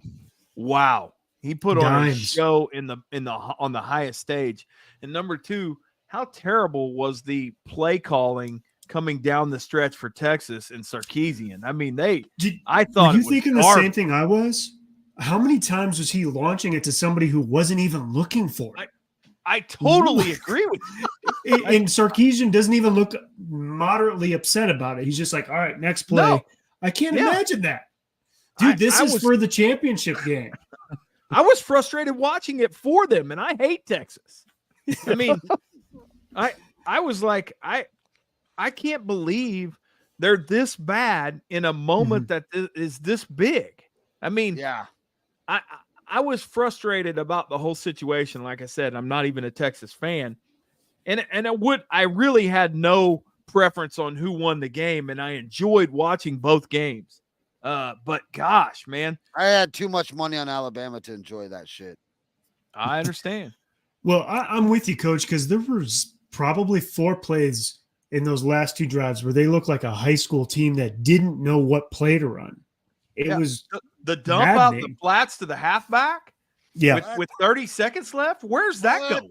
wow. He put on a show on the highest stage. And number two, how terrible was the play calling coming down the stretch for Texas and Sarkisian? I mean, I thought were you thinking the same thing I was? How many times was he launching it to somebody who wasn't even looking for it? I totally agree with you. And Sarkisian doesn't even look moderately upset about it. He's just like, all right, next play. No. I can't imagine that. Dude, this is for the championship game. I was frustrated watching it for them, and I hate Texas. I mean, I was like, I can't believe they're this bad in a moment that is this big. I mean, yeah, I was frustrated about the whole situation. Like I said, I'm not even a Texas fan, and I really had no preference on who won the game, and I enjoyed watching both games. But gosh, man, I had too much money on Alabama to enjoy that shit. I understand. Well, I'm with you, Coach, because there was probably 4 plays in those last 2 drives where they looked like a high school team that didn't know what play to run. It was the dump out the flats to the halfback. Yeah. with 30 seconds left. Where's that What? going?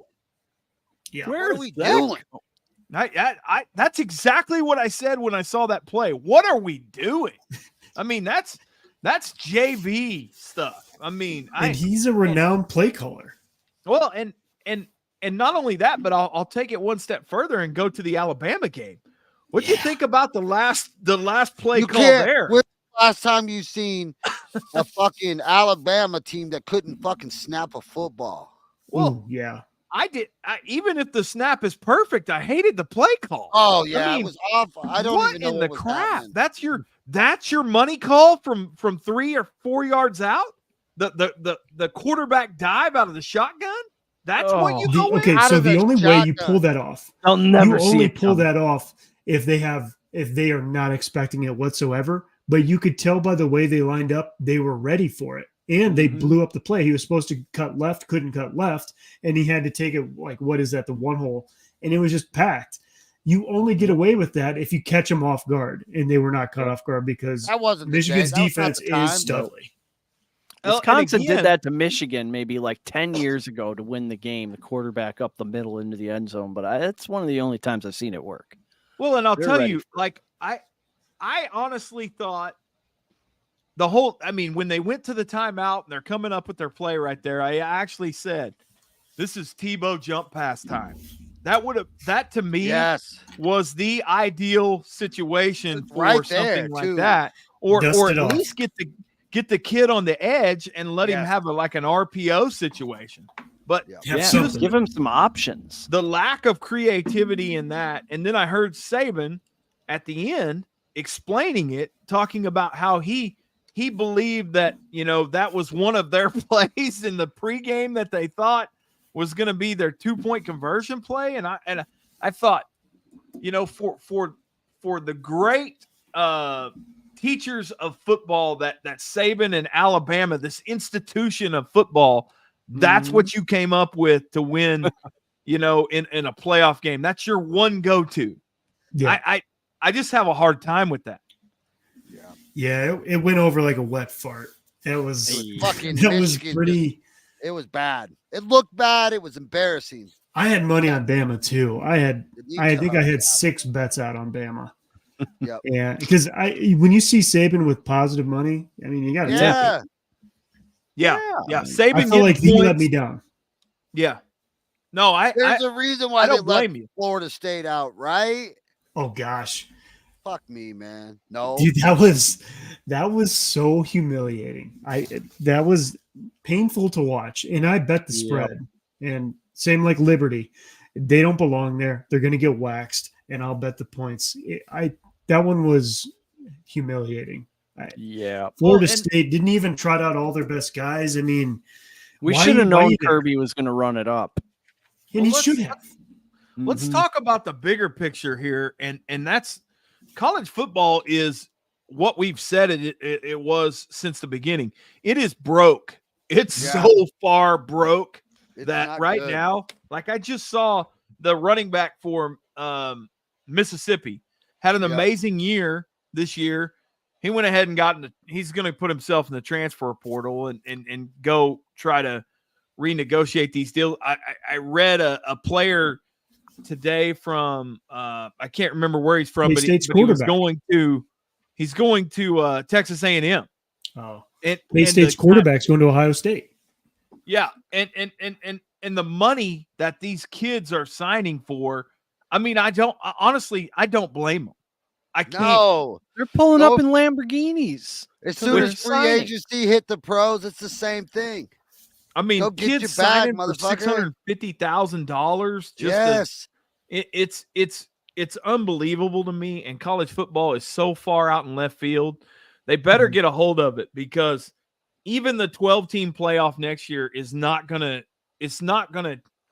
Yeah. What Where's are we that doing? that's exactly what I said when I saw that play. What are we doing? I mean, that's JV stuff. I mean, And he's a renowned play caller. well, and not only that, but I'll take it one step further and go to the Alabama game. What do you think about the last play call there? When's the last time you seen a fucking Alabama team that couldn't fucking snap a football? Well, Ooh, yeah. Even if the snap is perfect, I hated the play call. Oh yeah, I mean, it was awful. I don't what even know in what the was crap? happening. That's your money call from 3 or 4 yards out. The quarterback dive out of the shotgun. That's what you go with. Okay, Out so of the the only way you shotgun. pull that off, I'll never you see only it pull coming. that off if they are not expecting it whatsoever. But you could tell by the way they lined up, they were ready for it. And they blew up the play. He was supposed to cut left, couldn't cut left, and he had to take it like, what is that, the one hole, and it was just packed. You only get away with that if you catch them off guard, and they were not caught off guard because That wasn't the Michigan's day. That was not defense the time. is stealthy. Wisconsin again- did that to Michigan maybe like 10 years ago to win the game, the quarterback up the middle into the end zone. But that's one of the only times I've seen it work. Well, and I'll They're tell ready you, like I honestly thought when they went to the timeout and they're coming up with their play right there, I actually said, this is Tebow jump pass time. That to me Yes. was the ideal situation It's for right there, something like too. that. Or Dust at it off. least get the kid on the edge and let him Yes. have like an RPO situation. But Yeah. Have Yeah, something. give him some options. the lack of creativity in that, and then I heard Saban at the end explaining it, talking about how he believed that that was one of their plays in the pregame that they thought was going to be their 2-point conversion play, and I thought, for the great teachers of football that Saban and Alabama, this institution of football, that's what you came up with to win, in a playoff game. That's your one go-to. Yeah, I just have a hard time with that. yeah, it went over like a wet fart. It was Fucking that was Michigan pretty. It was bad. It looked bad. It was embarrassing. I had money on Bama too. I think I had Yeah. 6 bets out on Bama. Yep. Yeah, because when you see Saban with positive money, I mean, you got to tap Yeah. it. Yeah. I Saban feel like he let points. me down. Yeah. No, There's a reason why I they don't let blame you. Florida State out, right? Oh gosh, Fuck me, man. No. dude, that was so humiliating. That was painful to watch, and I bet the spread. And same like Liberty, they don't belong there. They're going to get waxed, and I'll bet the points. That one was humiliating. Yeah. Florida State didn't even trot out all their best guys. I mean, We why- should have why known you there? Kirby was going to run it up. And Well, he let's- should have. Let's Mhm. talk about the bigger picture here, and that's college football is what we've said it was since the beginning. It is broke. It's Yeah. so far broke It's that not right good. now, like I just saw the running back for Mississippi had an Yep. amazing year this year. He went ahead and he's going to put himself in the transfer portal and go try to renegotiate these deals. I read a player today from I can't remember where he's from, but K-State's he was quarterback. he's going to Texas A&M. Oh, And K-State's the- quarterback's going to Ohio State. Yeah, and the money that these kids are signing for, I mean, I don't blame them. I can't. No. They're pulling Nope. up in Lamborghinis. As So soon they're as free signing. agency hit the pros, it's the same thing. I mean, Go get kids your bag, signing for motherfucker. $650,000. Yes. It's unbelievable to me. And college football is so far out in left field. They better get a hold of it, because even the 12-team playoff next year is not gonna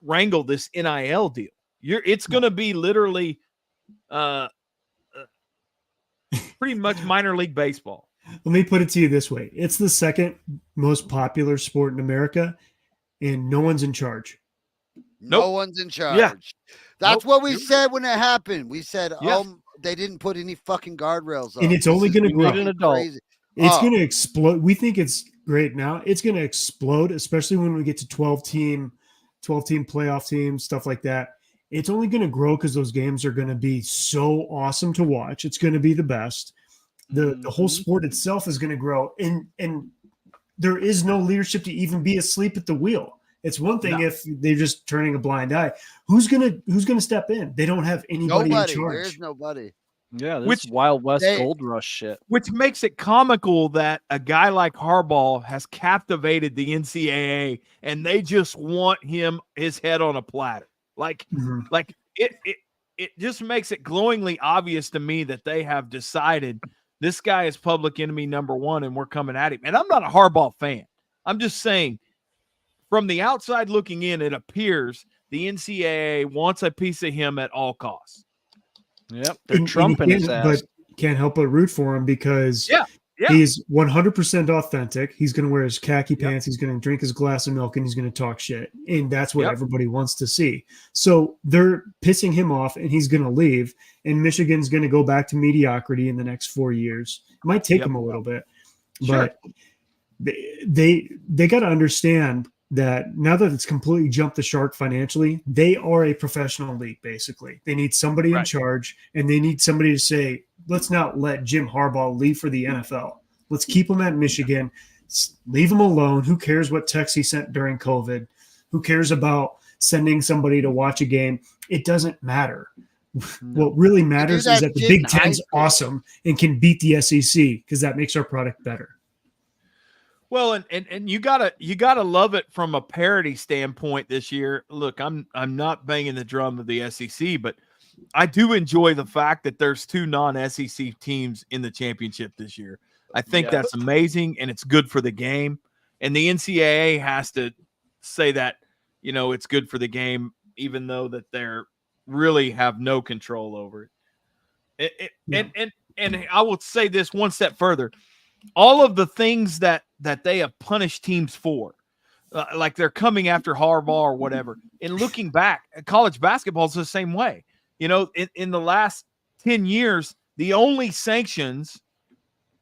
wrangle this NIL deal. It's gonna be literally pretty much minor league baseball. Let me put it to you this way. It's the second most popular sport in America, and no one's in charge. No Nope. one's in charge. Yeah. That's Nope. what we said when it happened. We said, Yeah. they didn't put any fucking guardrails up. And it's only This is gonna grow. fucking An adult. crazy. It's Oh. going to explode. We think it's great now. It's going to explode, especially when we get to 12-team playoff teams, stuff like that. It's only going to grow because those games are going to be so awesome to watch. It's going to be the best. The whole sport itself is going to grow, and there is no leadership to even be asleep at the wheel. It's one thing if they're just turning a blind eye. Who's gonna step in? They don't have anybody in charge. There's nobody. Yeah, this Wild West Gold Rush shit. Which makes it comical that a guy like Harbaugh has captivated the NCAA, and they just want his head on a platter. Like it just makes it glowingly obvious to me that they have decided this guy is public enemy number one, and we're coming at him. And I'm not a Harbaugh fan. I'm just saying, from the outside looking in, it appears the NCAA wants a piece of him at all costs. Yep, they're trumping his ass. But can't help but root for him because he's 100% authentic. He's going to wear his khaki pants. He's going to drink his glass of milk, and he's going to talk shit. And that's what everybody wants to see. So they're pissing him off, and he's going to leave. And Michigan's going to go back to mediocrity in the next 4 years. It might take them a little bit, but they got to understand that now that it's completely jumped the shark financially, they are a professional league, basically. They need somebody in charge, and they need somebody to say, let's not let Jim Harbaugh leave for the NFL. Let's keep him at Michigan. Leave him alone. Who cares what text he sent during COVID? Who cares about sending somebody to watch a game? It doesn't matter. What really matters is that the Big Ten's awesome and can beat the SEC because that makes our product better. Well, and you gotta love it from a parity standpoint this year. Look, I'm not banging the drum of the SEC, but I do enjoy the fact that there's 2 non-SEC teams in the championship this year. I think that's amazing, and it's good for the game. And the NCAA has to say that, it's good for the game, even though that they're really have no control over it. And I will say this one step further. All of the things that they have punished teams for, like they're coming after Harbaugh or whatever, and looking back, college basketball is the same way. In the last 10 years, the only sanctions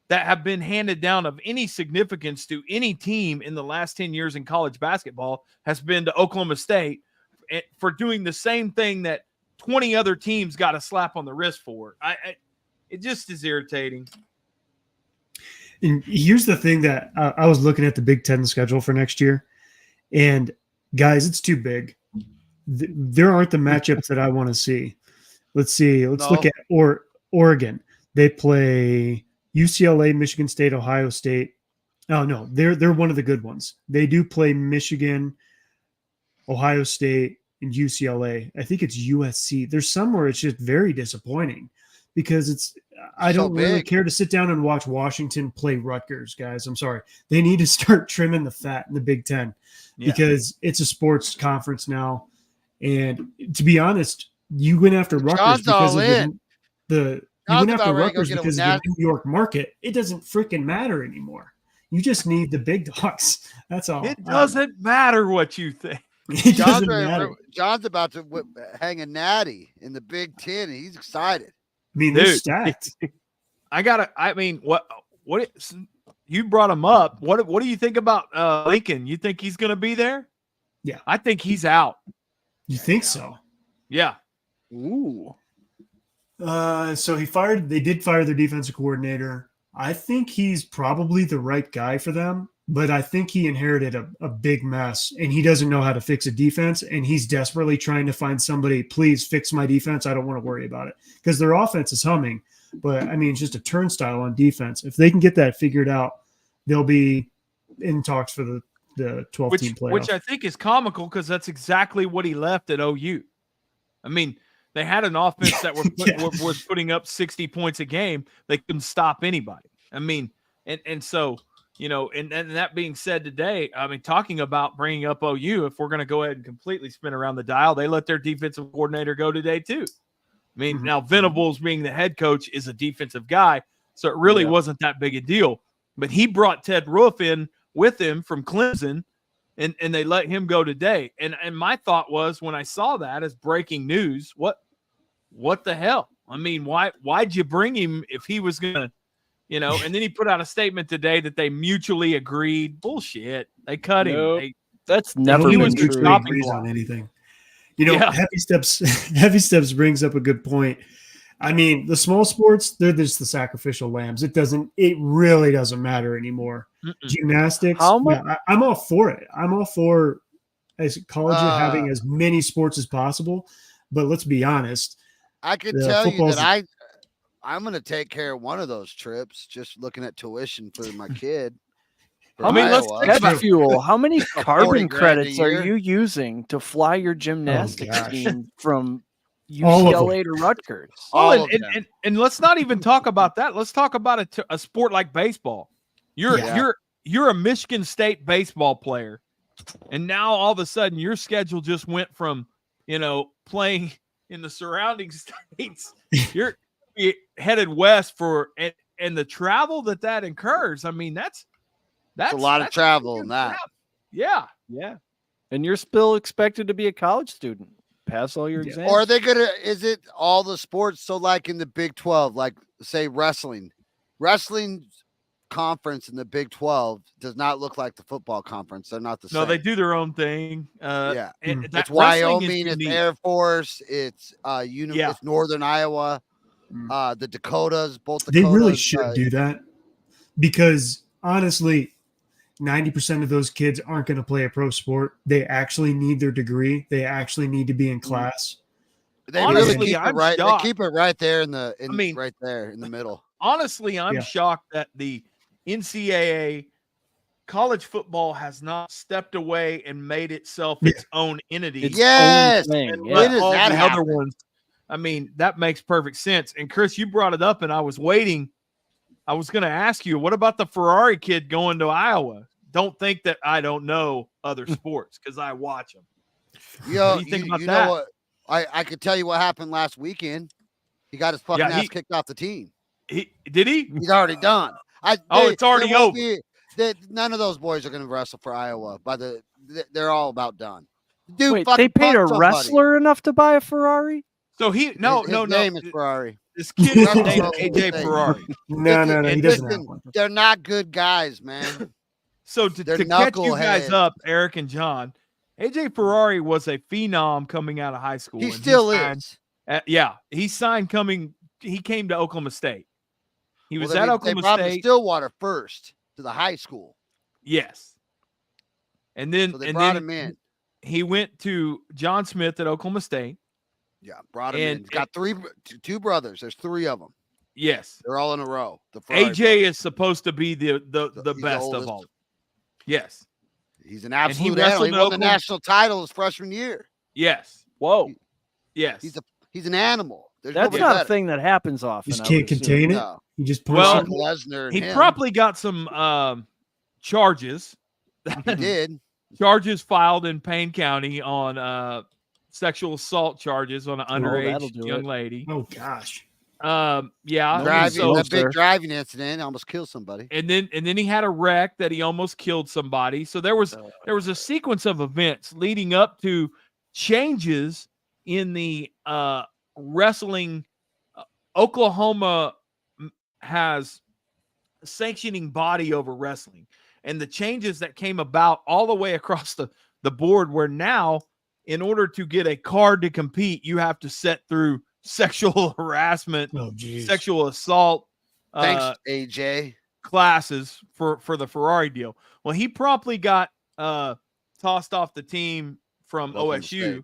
that have been handed down of any significance to any team in the last 10 years in college basketball has been to Oklahoma State for doing the same thing that 20 other teams got a slap on the wrist for. It just is irritating. And here's the thing that I was looking at the Big Ten schedule for next year, and guys, it's too big. There aren't the matchups that I want to see. Let's see. Let's look at Oregon. They play UCLA, Michigan State, Ohio State. Oh no, they're one of the good ones. They do play Michigan, Ohio State, and UCLA. I think it's USC. There's somewhere it's just very disappointing because I don't really care to sit down and watch Washington play Rutgers, guys. I'm sorry. They need to start trimming the fat in the Big Ten because it's a sports conference now. And to be honest, you went after Rutgers because of the New York market. It doesn't freaking matter anymore. You just need the big dogs. That's all. It doesn't matter what you think. It doesn't matter. John's about to hang a natty in the Big Ten. He's excited. I mean, they're stacked. What you brought him up. What do you think about Lincoln? You think he's going to be there? Yeah. I think he's out. You think so? Yeah. Ooh. So they did fire their defensive coordinator. I think he's probably the right guy for them, but I think he inherited a big mess and he doesn't know how to fix a defense. And he's desperately trying to find somebody, please fix my defense. I don't want to worry about it because their offense is humming, but I mean, it's just a turnstile on defense. If they can get that figured out, they'll be in talks for the 12-team playoff. Which I think is comical because that's exactly what he left at OU. I mean, they had an offense that was putting up 60 points a game. They couldn't stop anybody. I mean, and so, and that being said today, I mean, talking about bringing up OU, if we're going to go ahead and completely spin around the dial, they let their defensive coordinator go today too. I mean, now Venables being the head coach is a defensive guy, so it really wasn't that big a deal. But he brought Ted Roof in with him from Clemson, and they let him go today. And my thought was when I saw that as breaking news, what the hell? I mean, why'd you bring him if he was gonna you know, and then he put out a statement today that they mutually agreed. Bullshit. They cut Nope. him. That's never he been was true. the chopping agrees block. on anything. You know, Yeah. Heavy Steps brings up a good point. I mean, the small sports, they're just the sacrificial lambs. It really doesn't matter anymore. Mm-mm. Gymnastics, How much? I'm all for it. I'm all for as college having as many sports as possible. But let's be honest. I can The tell you football's- that I'm going to take care of one of those trips. Just looking at tuition for my kid. How many let's Iowa. think jet about- fuel? How many 40 carbon grand a credits are year. you using to fly your gymnastics gosh. team from All of UCLA to Rutgers? All Oh, of and, them. and let's not even talk about that. Let's talk about a sport like baseball. Yeah. You're a Michigan State baseball player, and now all of a sudden your schedule just went from, you know, playing in the surrounding states. You're headed west for and the travel that incurs. I mean, that's a lot of travel good in that. crap. Yeah. Yeah. And you're still expected to be a college student. Pass all your exams. Or are they gonna? Is it all the sports? So, like in the Big 12, like say wrestling conference in the Big 12 does not look like the football conference. They're not the same. No, they do their own thing. Yeah. And It's that wrestling is Wyoming, it's unique. Air Force, it's it's Northern Iowa, the Dakotas, both Dakotas. They really should do that because honestly, 90% of those kids aren't going to play a pro sport. They actually need their degree. They actually need to be in class. They Honestly, really keep I'm it right. shocked. They keep it right there mean- right there in the middle. Honestly, I'm Yeah. shocked that the NCAA college football has not stepped away and made itself its own entity. It's Yes, own thing, and yeah. When let does all that the happen? other ones. I mean, that makes perfect sense. And Chris, you brought it up, and I was waiting. I was going to ask you, what about the Ferrari kid going to Iowa? Don't think that I don't know other sports because I watch them. Yo, do you think about you that? know what? I could tell you what happened last weekend. He got his fucking Yeah, ass kicked off the team. Did he? He's already done. It's already there won't over. None of those boys are going to wrestle for Iowa. They're all about done. Dude, Wait, fucking they paid a punched somebody. wrestler enough to buy a Ferrari? So his name is Ferrari. This kid is Russell named Wilson. AJ Ferrari. No, he doesn't have Listen, one. they're not good guys, man. So They're to catch you guys knuckleheads. up, Eric and John, AJ Ferrari was a phenom coming out of high school. He and still signed is. he signed he came to Oklahoma State. He was Well, at they Oklahoma brought him to State. Stillwater first to the high school. Yes. And then So they brought him in. he went to John Smith at Oklahoma State. Yeah, brought him And- in. He's got two brothers. There's three of them. Yes. They're all in a row. The Ferrari AJ is supposed to be the He's the best of oldest. all. Yes. He's an he absolute wrestled animal. He at won the Oklahoma- national title his freshman year. Yes. Whoa. Yes. He's an animal. There's That's nobody not better. a thing that happens often. Just I can't would assume. contain it. No. You just punch Well, it. Brock Lesnar and he him. probably got some charges. He did. Charges filed in Payne County on sexual assault charges on an that'll underage do young it. lady. Oh gosh. Yeah. Driving so- that big sir. driving incident almost killed somebody. and then he had a wreck that he almost killed somebody. So there was a sequence of events leading up to changes in the wrestling. Oklahoma has a sanctioning body over wrestling, and the changes that came about all the way across the board, where now, in order to get a card to compete, you have to sit through sexual harassment, Oh geez. sexual assault Thanks, AJ. classes for the Ferrari deal. Well, he promptly got tossed off the team from Oklahoma OSU, State.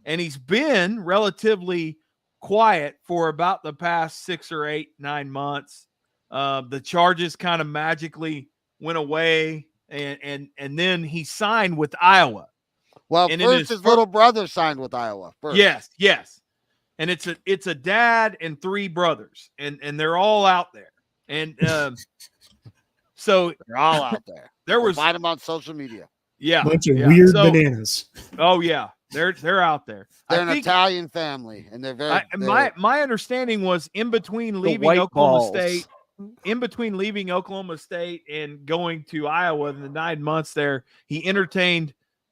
and he's been relatively quiet for about the past 6 or 8, 9 months. The charges kind of magically went away, and then he signed with Iowa. Well, And in first his his little brother signed with Iowa. First. Yes. And it's a dad and 3 brothers, and they're all out there. And so They're all out there. there was Find them on social media. Bunch of yeah. weird So- bananas. Oh yeah, they're out there. They're I an think Italian family, and they're very. my understanding was in between The leaving white Oklahoma balls. State, and going to Iowa in the 9 months there, he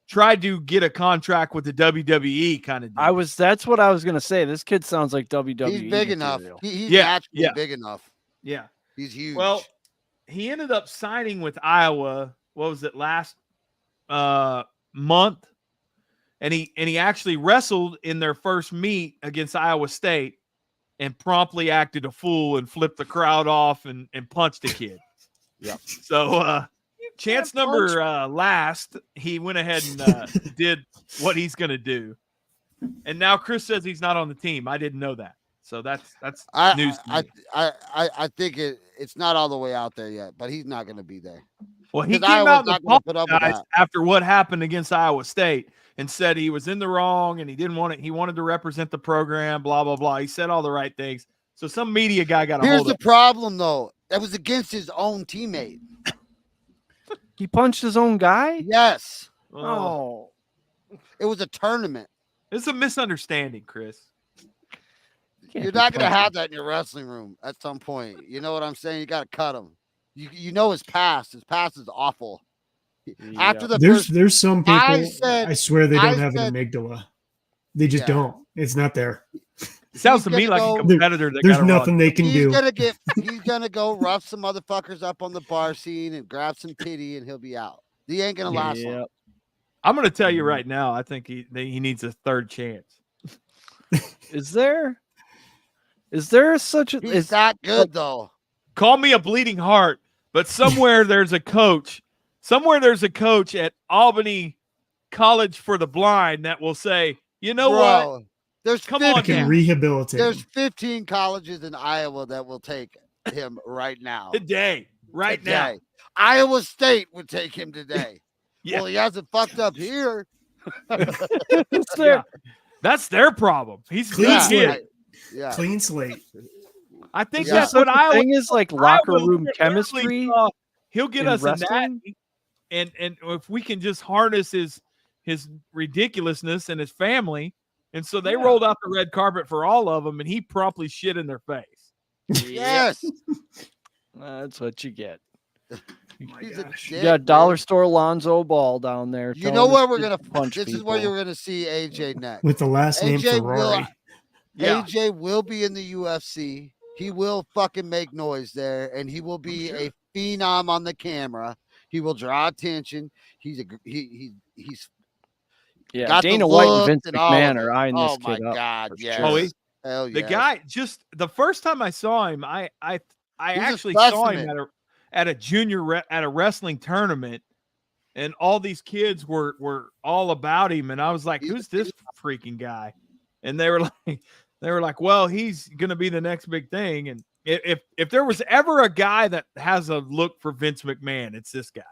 tried to get a contract with the WWE kind of deal. That's what I was gonna say. This kid sounds like WWE. he's big enough. material. He's Yeah, naturally yeah. big enough. Yeah. He's huge. Well, he ended up signing with Iowa. What was it, last month? And he actually wrestled in their first meet against Iowa State and promptly acted a fool and flipped the crowd off and punched a kid. Yep. So chance number last, he went ahead and did what he's going to do. And now Chris says he's not on the team. I didn't know that. So that's news to me. I think it's not all the way out there yet, but he's not going to be there. Well, he came Iowa's out not and gonna put up with apologized that. after what happened against Iowa State and said he was in the wrong and he didn't want it. He wanted to represent the program, blah, blah, blah. He said all the right things. So some media guy got a Here's hold the of problem, though. That was against his own teammate. He punched his own guy? Yes. it. Oh. It was a tournament. It's a misunderstanding, Chris. You're not going to have that in your wrestling room at some point. You know what I'm saying? You got to cut him. You know his past. His past is awful. After the there's some people, I swear they don't have said- an amygdala. They just Yeah. don't. It's not there. It sounds to He's me gonna like go- a competitor that There's got nothing they can he's do. gonna go rough some motherfuckers up on the bar scene and grab some titty, and he'll be out. He ain't gonna last long. I'm going to tell you right now, I think he needs a third chance. Is there such a He's that good though. Call me a bleeding heart, but somewhere there's a coach. Somewhere there's a coach at Albany College for the Blind that will say, you know what? Bro, there's Come on, I can now. rehabilitate. There's him. 15 colleges in Iowa that will take him right now. Today, right now. Today. Iowa State would take him today. Yeah. Well, he hasn't fucked up here. Yeah. That's their problem. He's Clean good. slate. Yeah. Clean slate. I think Yeah. that's So what the Iowa thing is like locker Iowa room literally chemistry. saw, he'll get in us in that, wrestling? and if we can just harness his ridiculousness and his family, and so they rolled out the red carpet for all of them, and he promptly shit in their face. Yes. That's what you get. He's a gosh. You dick, got Dollar man. Store Lonzo Ball down there. You telling know us where we're to gonna punch this is where people. you're gonna see AJ next. With the last name AJ Ferrari. AJ will be in the UFC. He will fucking make noise there, and he will be a phenom on the camera. He will draw attention. He's Yeah, got the Dana White and look Vince and all of McMahon it. are eyeing this Oh my kid up. god, for yes. sure. Oh, Hell The yes. guy, just the first time I saw him, I He's a actually saw him specimen. at a junior at a wrestling tournament, and all these kids were all about him, and I was like, He's a "Who's this freaking guy?" And they were like, "Well, he's gonna be the next big thing." And if there was ever a guy that has a look for Vince McMahon, it's this guy.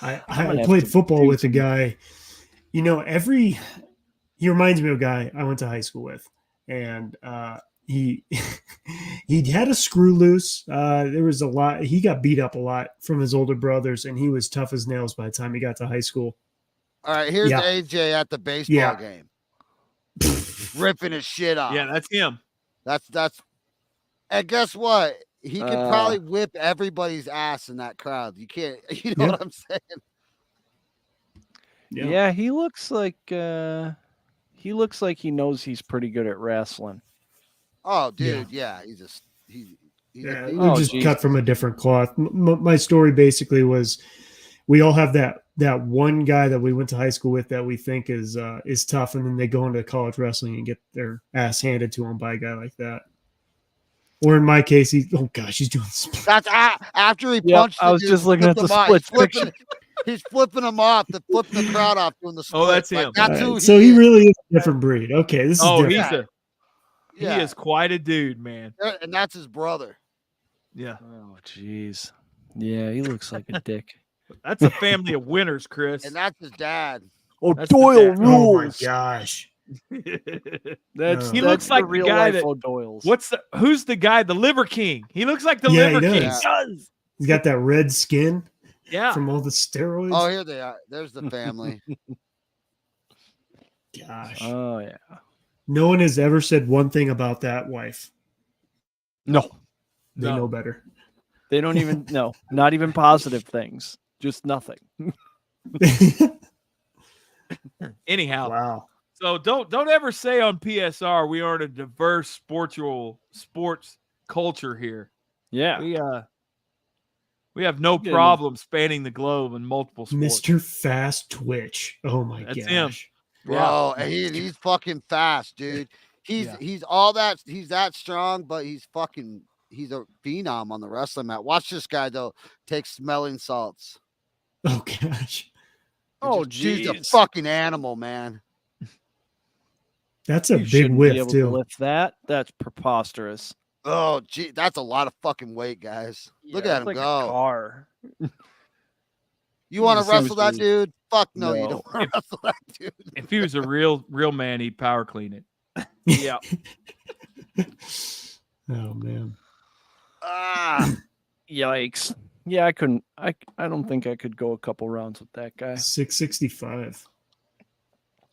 I gonna have played to football do with a some- guy. You know, he reminds me of a guy I went to high school with, and he he had a screw loose. There was a lot. He got beat up a lot from his older brothers, and he was tough as nails by the time he got to high school. All right, here's Yeah. AJ at the baseball Yeah. game. Ripping his shit off. Yeah, that's him. That's and guess what? He could Uh, probably whip everybody's ass in that crowd. You can't, you know Yeah. what I'm saying? Yeah, he looks like he knows he's pretty good at wrestling. Oh, dude, yeah, he's Yeah, a they're Oh, just geez. cut from a different cloth. My story basically was, we all have that one guy that we went to high school with that we think is tough, and then they go into college wrestling and get their ass handed to them by a guy like that. Or in my case, he's doing split. That's after he Yep, punched. I was just looking at the splits picture. He's flipping him off, flipping the crowd off doing the split. Oh, that's him. That's All who right, so he is. really is a different breed. Okay, this is Oh, different. Yeah. he is quite a dude, man. And that's his brother. Yeah, Oh, jeez. Yeah, he looks like a dick. that's a family of winners, Chris. And that's his dad. Oh, That's the Doyle dad. Oh my rules. gosh. That's He looks that's like the the real guy life that- O'Doyle's. Who's the guy? The Liver King. He looks like the Yeah, Liver he King. does. He's got that red skin Yeah. from all the steroids. Oh, here they are. There's the family. Gosh. Oh yeah. No one has ever said one thing about that wife. No, They No. know better. they don't even no, not even positive things. Just nothing. Anyhow, Wow. so don't ever say on PSR we aren't a diverse sports culture here. Yeah. We have no Yeah. problem spanning the globe in multiple sports. Mr. Fast Twitch. Oh my That's gosh. him. Bro, and he's fucking fast, dude. He's all that. He's that strong, but he's a phenom on the wrestling mat. Watch this guy though. Take smelling salts. Oh gosh. He's a fucking animal, man. That's a You big shouldn't be whiff able to too. lift that. That's preposterous. Oh, gee, that's a lot of fucking weight, guys. Look at him like go. A car. You want to wrestle that Essentially- dude? Fuck no, you No. don't want to wrestle that dude. If he was a real man, he'd power clean it. Yeah. Oh man. Yikes. Yeah, I couldn't. I don't think I could go a couple rounds with that guy. 665.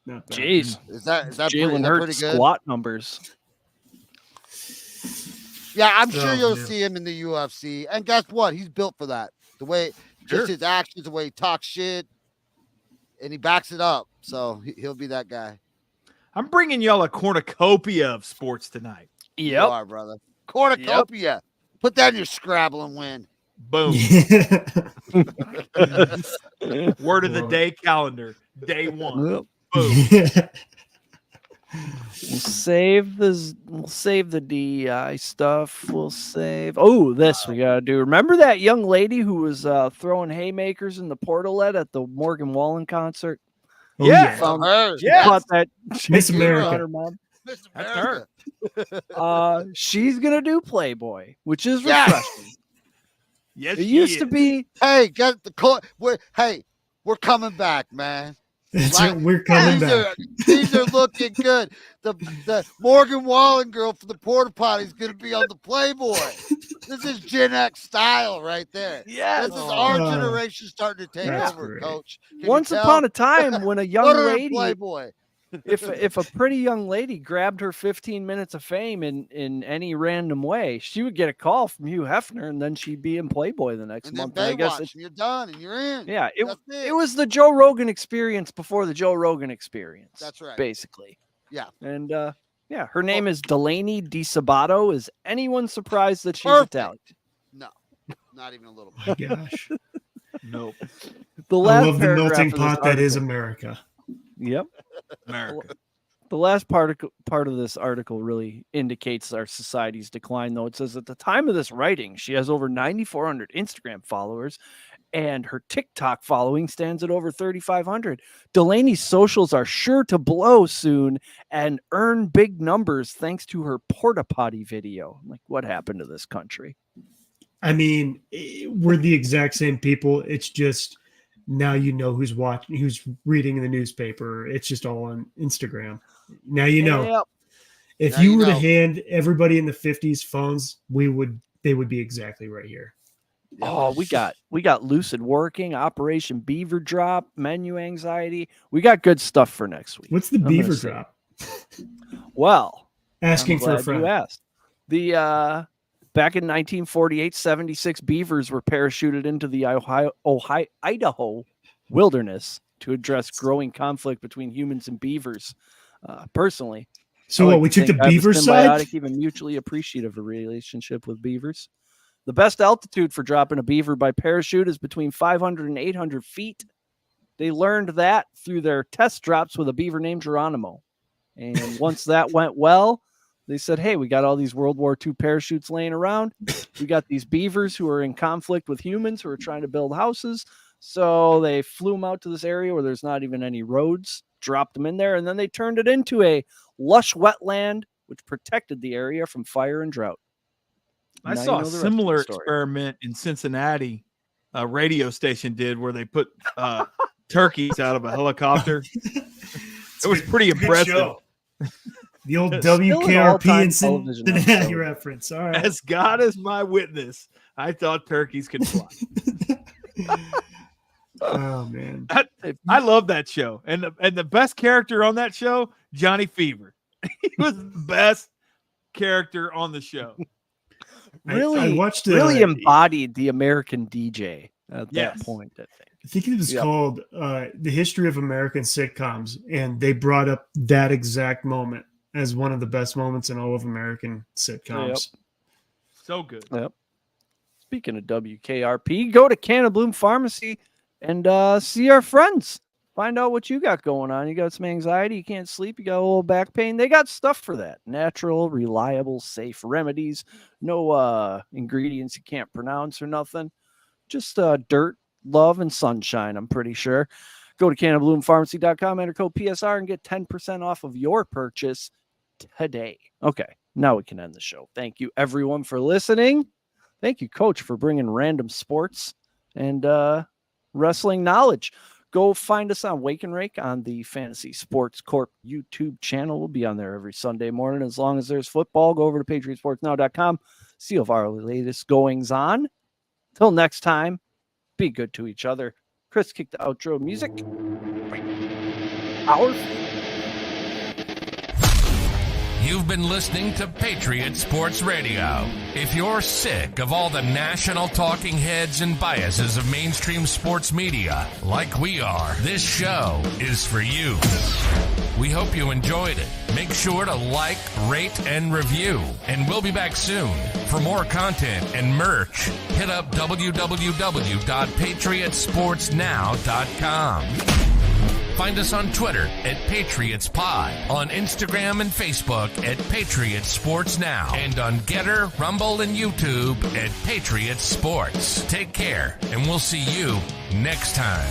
Not bad. Jeez. Is that Jalen pretty Hurts good? squat numbers. Yeah, I'm sure Oh, you'll man. see him in the UFC. And guess what? He's built for that. The way, just his actions, the way he talks shit, and he backs it up. So he'll be that guy. I'm bringing y'all a cornucopia of sports tonight. You are, brother. Cornucopia. Put that in your Scrabble and win. Boom. Yeah. Word of the Love day calendar. Day one. Yep. Boom. We'll save the DEI stuff. We'll save. Oh, this we gotta do. Remember that young lady who was throwing haymakers in the portalet at the Morgan Wallen concert? Oh, Yeah. Found- Her. Yeah. Caught that. Miss She America. caught her mom. Miss That's America. She's gonna do Playboy, which is Yes. refreshing. Yes, It used to be. Hey, get the we're coming back, man. That's Like, right, we're coming back. These are looking good. The Morgan Wallen girl for the porta potty is going to be on the Playboy. This is Gen X style right there. Yes. This is our Oh. generation starting to take That's over, great. Coach. Can Once you upon tell? a time, when a young Put her in lady, Playboy. if a pretty young lady grabbed her 15 minutes of fame in any random way, she would get a call from Hugh Hefner, and then she'd be in Playboy the next And then month. And I guess Baywatch, and you're done, and you're in. yeah, That's it was the Joe Rogan experience before the Joe Rogan experience. That's right. basically. Yeah. And yeah, her name is Delaney DiSabato. Is anyone surprised that she's Perfect. Italian? No, not even a little My bit. gosh. Nope. The I last love the paragraph melting of this pot that is article- America. Yep. America. The last part of this article really indicates our society's decline, though. It says at the time of this writing, she has over 9,400 Instagram followers, and her TikTok following stands at over 3,500. Delaney's socials are sure to blow soon and earn big numbers thanks to her porta potty video. I'm like, what happened to this country? I mean, we're the exact same people. It's just now you know who's watching, who's reading the newspaper. It's just all on Instagram. Now you know. Yep. If Now you you were to know. hand everybody in the 50s phones, they would be exactly right here. Oh, we got lucid working, Operation Beaver Drop, menu anxiety. We got good stuff for next week. What's the I'm gonna beaver say- drop? Well, Asking I'm for a glad friend. you asked. The back in 1948, 76 beavers were parachuted into the Idaho wilderness to address growing conflict between humans and beavers. Personally, So I what? like We to took the think I have a beaver side. symbiotic, even mutually appreciative of relationship with beavers. The best altitude for dropping a beaver by parachute is between 500 and 800 feet. They learned that through their test drops with a beaver named Geronimo. And once that went well, they said, hey, we got all these World War II parachutes laying around. We got these beavers who are in conflict with humans who are trying to build houses. So they flew them out to this area where there's not even any roads, dropped them in there, and then they turned it into a lush wetland, which protected the area from fire and drought. I Now you saw know a the rest of the similar story. experiment in Cincinnati. A radio station did where they put turkeys out of a helicopter. It was pretty Good impressive. show. The old Still an WKRP all-time in television Cincinnati episode. reference. All right. As God is my witness, I thought turkeys could fly. Oh man. I love that show, and the best character on that show, Johnny Fever. He was the best character on the show. Really, I watched really embodied the American DJ at Yes. that point, I think. I think it was Yep. called The History of American Sitcoms, and they brought up that exact moment as one of the best moments in all of American sitcoms. So good. Yep. Speaking of WKRP, go to Canna Bloom Pharmacy and see our friends. Find out what you got going on. You got some anxiety, you can't sleep, you got a little back pain. They got stuff for that. Natural, reliable, safe remedies. No ingredients you can't pronounce or nothing. Just dirt, love, and sunshine, I'm pretty sure. Go to cannablumpharmacy.com, enter code PSR, and get 10% off of your purchase today. Okay, now we can end the show. Thank you, everyone, for listening. Thank you, Coach, for bringing random sports and wrestling knowledge. Go find us on Wake and Rake on the Fantasy Sports Corp YouTube channel. We'll be on there every Sunday morning. As long as there's football, go over to patriotsportsnow.com. See all of our latest goings on. Till next time, be good to each other. Chris, kick the outro music. You've been listening to Patriot Sports Radio. If you're sick of all the national talking heads and biases of mainstream sports media, like we are, this show is for you. We hope you enjoyed it. Make sure to like, rate, and review. And we'll be back soon. For more content and merch, hit up www.patriotsportsnow.com. Find us on Twitter at PatriotsPod, on Instagram and Facebook at Patriot Sports Now, and on Getter, Rumble, and YouTube at Patriot Sports. Take care, and we'll see you next time.